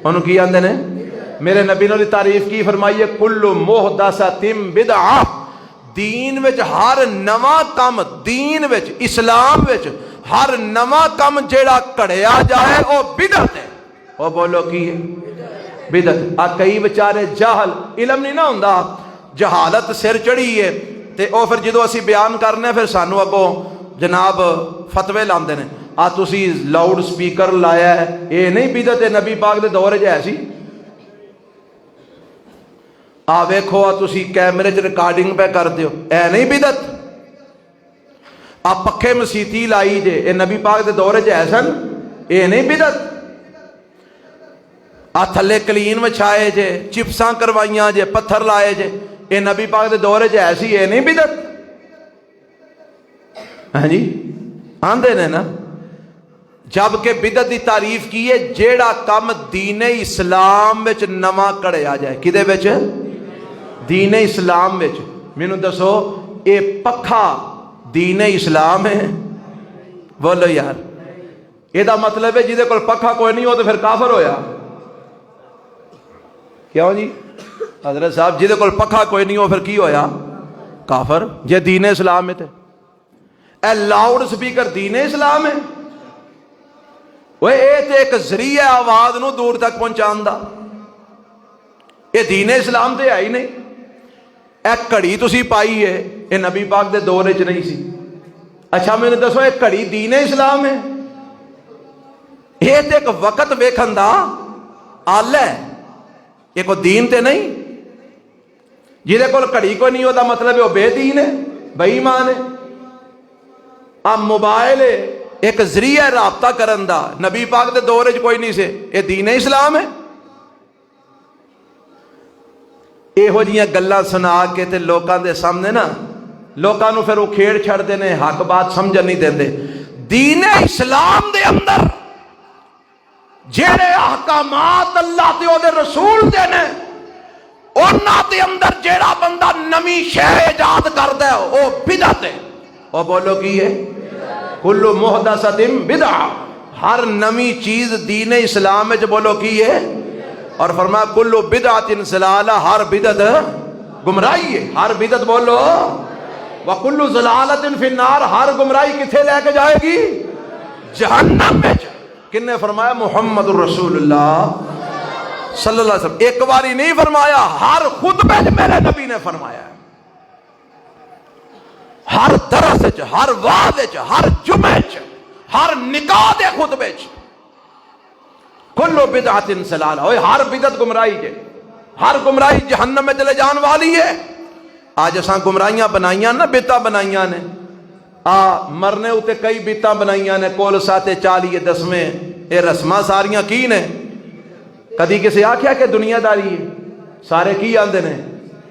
انہوں کی آندے نے؟ میرے نبی نے تعریف کی فرمائیے کل محدثۃ بدعہ، دین وچ ہر نواں کام، دین وچ اسلام وچ ہر نواں کام جیڑا کڑیا جائے او بدعت ہے. او بولو کی ہے؟ بدعت. آ کئی بیچارے جاہل، علم نہیں نہ ہوندا، جہالت سر چڑھی ہے تے او پھر جدو اسی بیان کرنے پھر سانو اگوں جناب فتوے لاندے نے آ تسی لاؤڈ سپیکر لایا ہے، اے نہیں بدعت ہے نبی پاک دے دور وچ ہے سی. آ ویکھو آ تسی کیمرے چ ریکارڈنگ پہ کر دیو، اے نہیں بدعت. آ پکھے مسیتی لائی جے، اے نبی پاک دے دور وچ ہے سن، اے نہیں بدعت. آ تھلے کلین وچھائے جے، چپساں کروائیاں جے، پتھر لائے جے، اے نبی پاک دے دور وچ ہے سی، اے نہیں بدعت. ہاں جی آندے نے نا. جبکہ بدعت دی تعریف کی ہے جیڑا کم دین اسلام وچ نواں کڑیا جائے. کدے وچ؟ دین اسلام وچ. مینوں دسو اے پکھا دین اسلام ہے؟ بولو یار. یہ دا مطلب ہے جہدے کول پکھا کوئی نہیں ہو تو پھر کافر ہویا. کیوں جی حضرت صاحب؟ جہدے کول پکھا کوئی نہیں ہو پھر کی ہویا؟ کافر. جے دین اسلام میں تے اے لاؤڈ سپیکر دین اسلام ہے؟ وہ اے تے ایک ذریعہ آواز نو دور تک پہنچان دا، یہ دین اسلام تے ہے ہی نہیں. اے کڑی تسی پائی ہے، یہ نبی پاک دے دور وچ نہیں سی. اچھا میں نے دسو یہ کڑی دین اسلام ہے؟ یہ تے ایک وقت ویکھن دا آلہ ہے، یہ کوئی دین تے نہیں. جہدے کول کڑی کوئی نہیں ہوتا مطلب ہے وہ بے دین ہے، بے ایمان ہے. اب موبائل ہے ایک ذریعہ رابطہ کرن دا، نبی پاک دے دور وچ کوئی نہیں سے، یہ دین اسلام ہے. یہو جیاں گلاں سنا کے تے لوکاں دے سامنے نا لوکاں نو پھر وہ کھیڑ چھڑ دے نے، حق بات سمجھ نہیں دیندے. دین اسلام دے اندر جیڑے احکامات اللہ تے او دے رسول دے نے، انہاں دے اندر جیڑا بندہ نمی شے ایجاد کردا ہے او بدعت ہے. او بولو کی ہے؟ کل محدثۃ بدعہ. ہر نمی چیز دین اسلام وچ بولو کی ہے؟ اور فرمایا کل بدعت ضلالہ، ہر بدعت گمراہی ہے. ہر بدعت بولو وکل ضلالۃ فی النار، ہر گمراہی کتھے لے کے جائے گی؟ جہنم وچ. کن نے فرمایا؟ محمد الرسول اللہ صلی اللہ علیہ وسلم. ایک باری نہیں فرمایا، ہر خطبے میں میرے نبی نے فرمایا. ہر درس وچ، ہر وعظ وچ، ہر جمعے وچ، ہر نکاح دے خطبے وچ کلو بدعت ضلالہ. اوے ہر بدعت گمراہی ہے، ہر گمراہی جہنم میں چلے جان والی ہے. آج اساں گمراہیاں بنائیاں نا، بدعتاں بنائیاں نے. مرنے ہوتے کئی بدعتاں بنائیاں نے، کول ساتے 40 دسویں، اے رسماں ساریاں کی نے؟ کدی کسی آکھیا کہ دنیا داری ہے؟ سارے کی آندے نے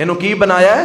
ਇਹਨੂੰ ਕੀ ਬਣਾਇਆ ਹੈ?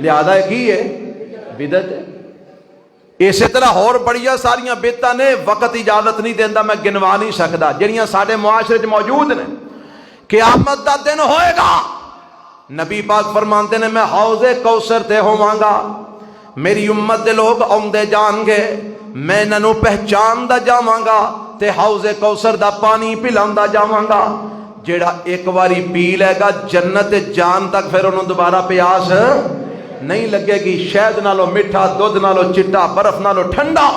ਲਿਆਦਾ ਕੀ ਹੈ? ਬਿਦਅਤ ਹੈ। ਇਸੇ ਤਰ੍ਹਾਂ ਹੋਰ ਬੜੀਆਂ ਸਾਰੀਆਂ ਬਿਦਤਾਂ ਨੇ, ਵਕਤ ਇਜਾਜ਼ਤ ਨਹੀਂ ਦਿੰਦਾ, ਮੈਂ ਗਿਣਵਾ ਨਹੀਂ ਸਕਦਾ, ਜਿਹੜੀਆਂ ਸਾਡੇ ਮੁਆਸ਼ਰੇ 'ਚ ਮੌਜੂਦ ਨੇ। ਕਿਆਮਤ ਦਾ ਦਿਨ ਹੋਏਗਾ, ਨਬੀ ਪਾਕ ਫਰਮਾਉਂਦੇ ਨੇ ਮੈਂ ਹੌਜ਼ੇ ਕੌਸਰ ਤੇ ਹੋਵਾਂਗਾ, ਮੇਰੀ ਉਮਤ ਦੇ ਲੋਕ ਆਉਂਦੇ ਜਾਣਗੇ, ਮੈਂ ਇਹਨਾਂ ਨੂੰ ਪਹਿਚਾਨਦਾ ਜਾਵਾਂਗਾ ਤੇ ਹੌਜ਼ੇ ਕੌਸਰ ਦਾ ਪਾਣੀ ਪਿਲਾਉਂਦਾ ਜਾਵਾਂਗਾ। ਜਿਹੜਾ ਇੱਕ ਵਾਰੀ ਪੀ ਲੇਗਾ ਜੰਨਤ ਜਾਣ ਤੱਕ ਫਿਰ ਉਹਨੂੰ ਦੁਬਾਰਾ ਪਿਆਸ ਨਹੀਂ ਲੱਗੇਗੀ। ਸ਼ਹਿਦ ਨਾਲੋਂ ਮਿੱਠਾ, ਦੁੱਧ ਨਾਲੋਂ ਚਿੱਟਾ, ਬਰਫ਼ ਨਾਲੋਂ ਠੰਡਾ।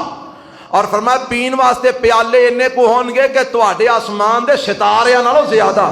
ਔਰ ਫਰਮਾਇਆ ਪੀਣ ਵਾਸਤੇ ਪਿਆਲੇ ਇੰਨੇ ਕੁ ਹੋਣਗੇ ਕਿ ਤੁਹਾਡੇ ਆਸਮਾਨ ਦੇ ਸਿਤਾਰਿਆਂ ਨਾਲੋਂ ਜ਼ਿਆਦਾ।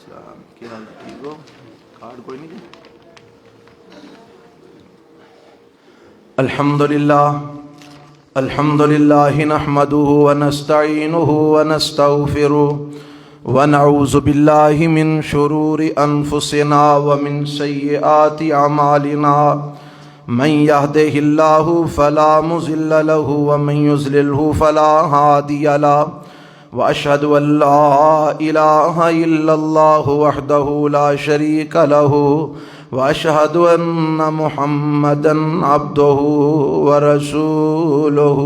کیا حال ہے؟ ٹھیک ہو؟ کارڈ کوئی نہیں جی؟ الحمد للہ نحمده ونستعینه ونستغفره ونعوذ باللہ من شرور انفسنا ومن سیئات اعمالنا من يهده الله فلا مضل له ومن يضلله فلا هادي له واشهد ان لا اله الا الله وحده لا شريك له واشهد ان محمدا عبده ورسوله۔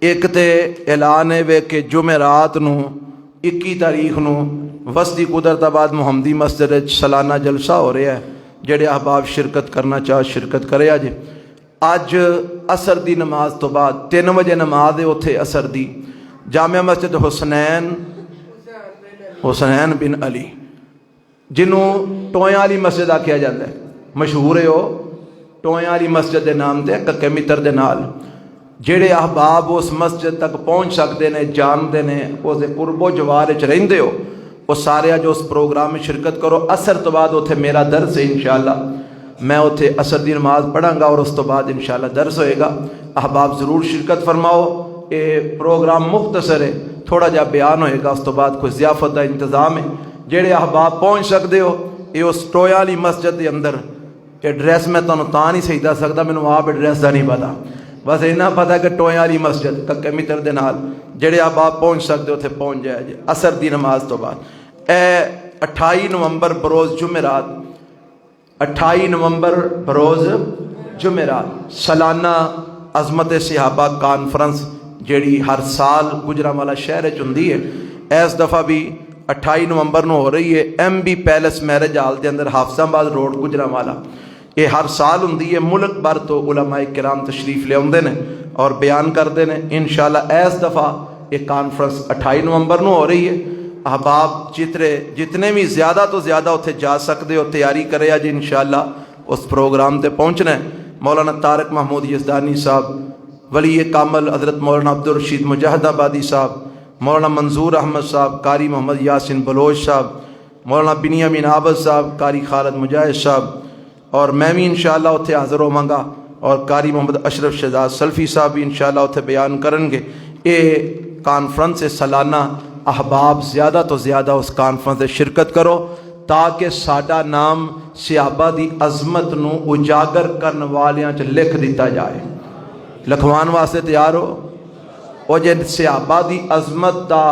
ایک تے اعلان ہے کہ جمعرات نو 21 تاریخ نو وسطی قدرت آباد محمدی مسجد سالانہ جلسہ ہو رہا ہے۔ جڑے احباب شرکت کرنا چاہ شرکت کرے آج۔ اج عصر دی نماز تو بعد 3 بجے نماز ہے اتھے عصر دی، جامع مسجد حسنین بن علی جنہوں ٹوئیاں والی مسجد آکھیا جاتا ہے، مشہور ہے وہ ٹوئیاں والی مسجد دے نام تے ککے متر دے نال۔ جڑے احباب اس مسجد تک پہنچ سکتے نے، جاندے نے، اس دے قرب و جوار وچ رہندے ہو، وہ سارے جو اس پروگرام میں شرکت کرو۔ عصر تو بعد اتھے میرا درس ہے انشاءاللہ، میں اتھے عصر دی نماز پڑھاں گا اور اس تو بعد انشاءاللہ درس ہوئے گا۔ احباب ضرور شرکت فرماؤ۔ یہ پروگرام مختصر ہے، تھوڑا جا بیان ہوئے گا، اس تو بعد کوئی ضیافت کا انتظام ہے۔ جڑے احباب پہنچ سکتے ہو، یہ اس ٹویا والی مسجد دے اندر ایڈریس میں تمہیں تاں نہیں صحیح دس سکتا، مینوں آپ ایڈریس کا نہیں پتا، بس اتنا پتا کہ ٹویا والی مسجد ککے متر دے نال۔ جڑے احباب پہنچ سکتے اتنے پہنچ جائے جی عصر دی نماز تو بعد۔ 28 نومبر بروز جمعرات، 28 نومبر بروز جمعرات سالانہ عظمت صحابہ کانفرنس جیڑی ہر سال گجرانوالہ شہر چندی ہے، اس دفعہ بھی 28 نومبر نو ہو رہی ہے MB پیلس میرج ہال دے اندر، حافظ آباد روڈ گجرانوالہ۔ یہ ہر سال ہوندی ہے، ملک بھر تو علماء کرام تشریف لے آندے نے اور بیان کرتے ہیں۔ انشاءاللہ اس دفعہ یہ کانفرنس 28 نومبر نو ہو رہی ہے۔ احباب جتنے بھی زیادہ تو زیادہ اتھے جا سکتے ہو تیاری کرے آج انشاءاللہ اس پروگرام تے پہنچنا ہے۔ مولانا طارق محمود یزدانی صاحب، ولی کامل حضرت مولانا عبدالرشید مجاہد آبادی صاحب، مولانا منظور احمد صاحب، قاری محمد یاسین بلوچ صاحب، مولانا بنیامین عابد صاحب، قاری خالد مجاہد صاحب، اور میں بھی انشاءاللہ اتھے حاضر ہوواں گا، اور قاری محمد اشرف شہزاد سلفی صاحب بھی انشاءاللہ اتھے بیان کرن گے۔ یہ کانفرنس سالانہ، احباب زیادہ تو زیادہ اس کانفرنس سے شرکت کرو تاکہ ساڈا نام صحابہ دی عظمت نو اجاگر کرن والیاں چ لکھ دیتا جائے۔ لکھوان واسطے تیار ہو؟ اور جے صحابہ دی عظمت دا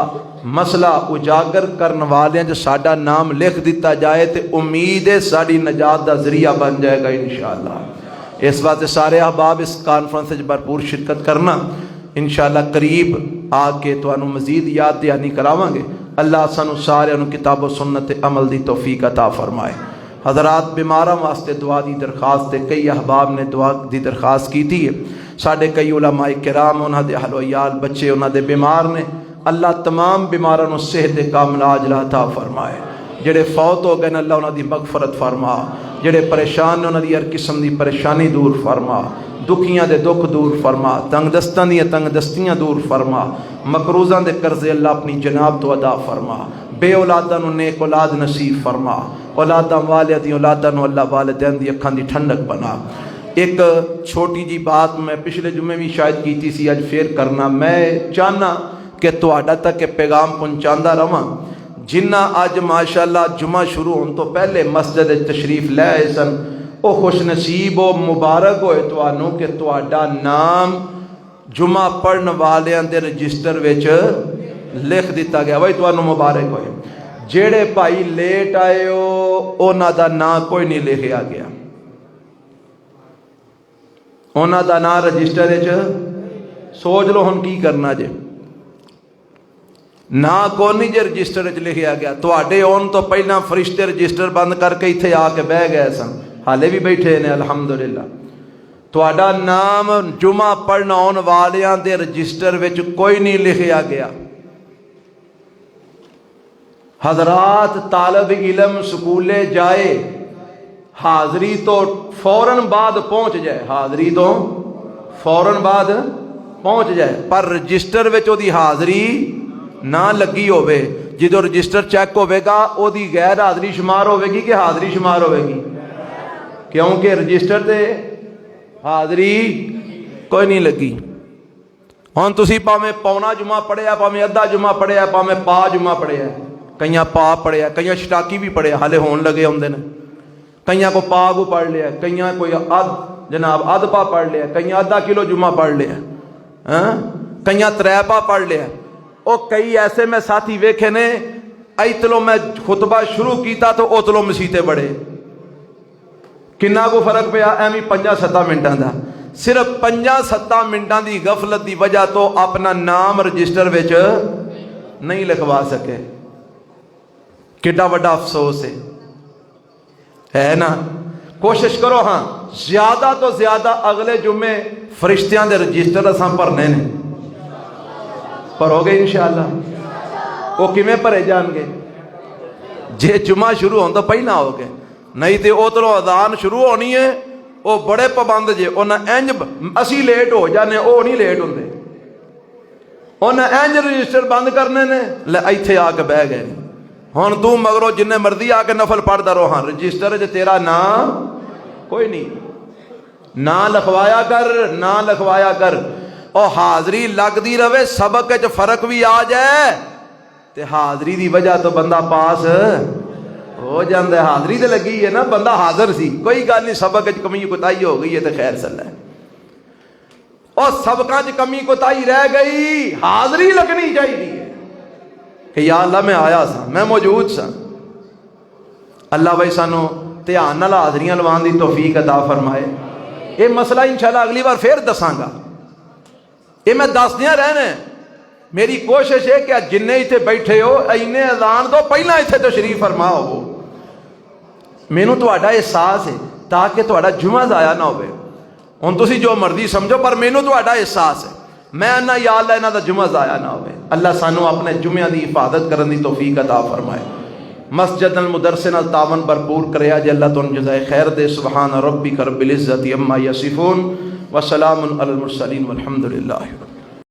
مسئلہ اجاگر کرن والیاں چ ساڈا نام لکھ دیتا جائے تو امید ہے ساڈی نجات دا ذریعہ بن جائے گا انشاءاللہ۔ اس واسطے سارے احباب اس کانفرنس سے بھرپور شرکت کرنا۔ انشاءاللہ قریب آ کے تانوں مزید یاد دہانی کراواں گے۔ اللہ سانو سارے کتاب و سنت عمل دی توفیق عطا فرمائے۔ حضرات بیماراں واسطے دعا دی درخواست ہے، کئی احباب نے دعا دی درخواست کی تھی ہے۔ ساڈے کئی علماء کرام انہاں دے اہل و عیال بچے انہاں دے بیمار نے، اللہ تمام بیماراں نو صحت کامل عاجلہ عطا فرمائے۔ جڑے فوت ہو گئے اللہ انہاں دی مغفرت فرما، جڑے پریشان نے انہاں دی ہر قسم دی پریشانی دور فرما، دکھیاں دے دکھ دور فرما، تنگ دستاں دی تنگ دستیاں دور فرما، مقروضاں دے قرضے اللہ اپنی جناب تو ادا فرما، بے اولاداں نو نیک اولاد نصیب فرما، اولاداں والے دی اولاداں نو اللہ والدین دی اکھاں دی ٹھنڈک بنا۔ ایک چھوٹی جی بات میں پچھلے جمعے بھی شاید کیتی سی، اج پھر کرنا، میں چاہنا کہ تہاڈا تک یہ پیغام پہنچاندا رہواں۔ جنہ اج ماشاءاللہ جمعہ شروع ہون تو پہلے مسجد تشریف لے آئے سن، او خوش نصیب و مبارک ہوئے توانوں کہ تہاڈا نام جمعہ پڑھن والیاں دے رجسٹر وچ لکھ دیتا گیا، وہی توانوں مبارک ہوئے۔ جیڑے بھائی لیٹ آئے ہو انہاں دا نام کوئی نہیں لکھیا گیا، انہاں دا نام رجسٹر وچ سوچ لو ہن کی کرنا جے، نہ کونی جے رجسٹر وچ لکھیا گیا۔ تواڈے آن تو پہلا فرشتے رجسٹر بند کر کے ایتھے آ کے بہ گئے سن، حالے بھی بیٹھے نے الحمدللہ۔ تواڈا نام جمعہ پڑھنا آن والیاں دے رجسٹر وچ کوئی نہیں لکھیا گیا۔ حضرات طالب علم سکولے جائے، حاضری تو فوراً بعد پہنچ جائے، حاضری تو فوراً بعد پہنچ جائے، پر رجسٹر وچ دی حاضری نہ لگی ہوئے جدو رجسٹر چیک ہوئے گا او دی غیر حاضری شمار ہوئے گی کہ حاضری شمار ہوئے گی؟ کیونکہ رجسٹر تے حاضری کوئی نہیں لگی. ہن تسی پاویں پونا جمعہ پڑھیا، پاویں ادھا جمعہ پڑھیا، پاویں پا جمعہ پڑھیا، کئیاں پا پڑھیا، کئیاں شٹاکی بھی پڑھیا، حالے ہون لگے ہوندے نے، کئیاں کو پا کو پڑھ لیا، کئیاں کوئی جناب ادھ پا پڑھ لیا، کئیاں ادھا کلو جمعہ پڑھ لیا، کئیاں 3 پا پڑھ لیا. او کئی ایسے میں ساتھی ویکھے نے ایتلو میں خطبہ شروع کیتا تو اوتلو مسیتے بڑے. کنہ کو فرق پیا؟ ایویں 5-7 منٹاں دا. صرف 5-7 منٹاں دی غفلت دی وجہ تو اپنا نام رجسٹر وچ نہیں لکھوا سکے. کڈا بڑا افسوس ہے نا. کوشش کرو ہاں زیادہ تو زیادہ اگلے جمعے فرشتیاں دے رجسٹر اساں بھرنے نے. بھرو گے انشاءاللہ؟ وہ کیویں بھرے جان گے؟ جے جمعہ شروع ہون تو پہلا ہو گئے، نہیں تے او تو اذان شروع ہونی ہے. وہ بڑے پابند جے، انہیں انج اسی لیٹ ہو جانے، او نہیں لیٹ ہوندے. انہیں انج رجسٹر بند کرنے نے، لے ایتھے آ کے بہ گئے. ہن تو مگرو جن مرضی آ کے نفل پڑھدا رہو، ہاں رجسٹر چ تیرا نام کوئی نہیں. نہ لکھوایا کر، نہ لکھوایا کر. او حاضری لگدی رہے، سبق وچ فرق بھی آ جائے تے حاضری دی وجہ تو بندہ پاس ہو جاندہ ہے. حاضری تے لگی ہے نا، بندہ حاضر سی، کوئی گل نہیں. سبق وچ کمی کوتاہی ہو گئی ہے تے خیر صلی ہے. اور سبقاں وچ کمی کوتاہی رہ گئی، حاضری لگنی چاہیے کہ یا اللہ میں آیا سا، میں موجود سا. اللہ بھائی سانو دھیان نال حاضریاں لوان دی توفیق عطا فرمائے. یہ مسئلہ انشاءاللہ اگلی بار پھر دساں گا. یہ میں دس دیا رہنے. میری کوشش ہے کہ جن اتنے بیٹھے ہو اینے اذان تو پہلا اتنے تشریف فرما ہو. مینوں تہاڈا احساس ہے تاکہ تہاڈا جمعہ ضائع نہ ہوئے. ہن تسی جو مرضی سمجھو پر مینوں تہاڈا احساس ہے. میں انا یا اللہ انہاں دا جمعہ ضائع نہ ہوئے. اللہ سانو اپنے جمعہ دی حفاظت کرن دی توفیق عطا فرمائے. مسجد المدرسے نال تعاون بھرپور کرے جے اللہ تن جزائے خیر دے. سبحان ربک رب العزت عما یصفون وسلام علی المرسلین والحمد للہ.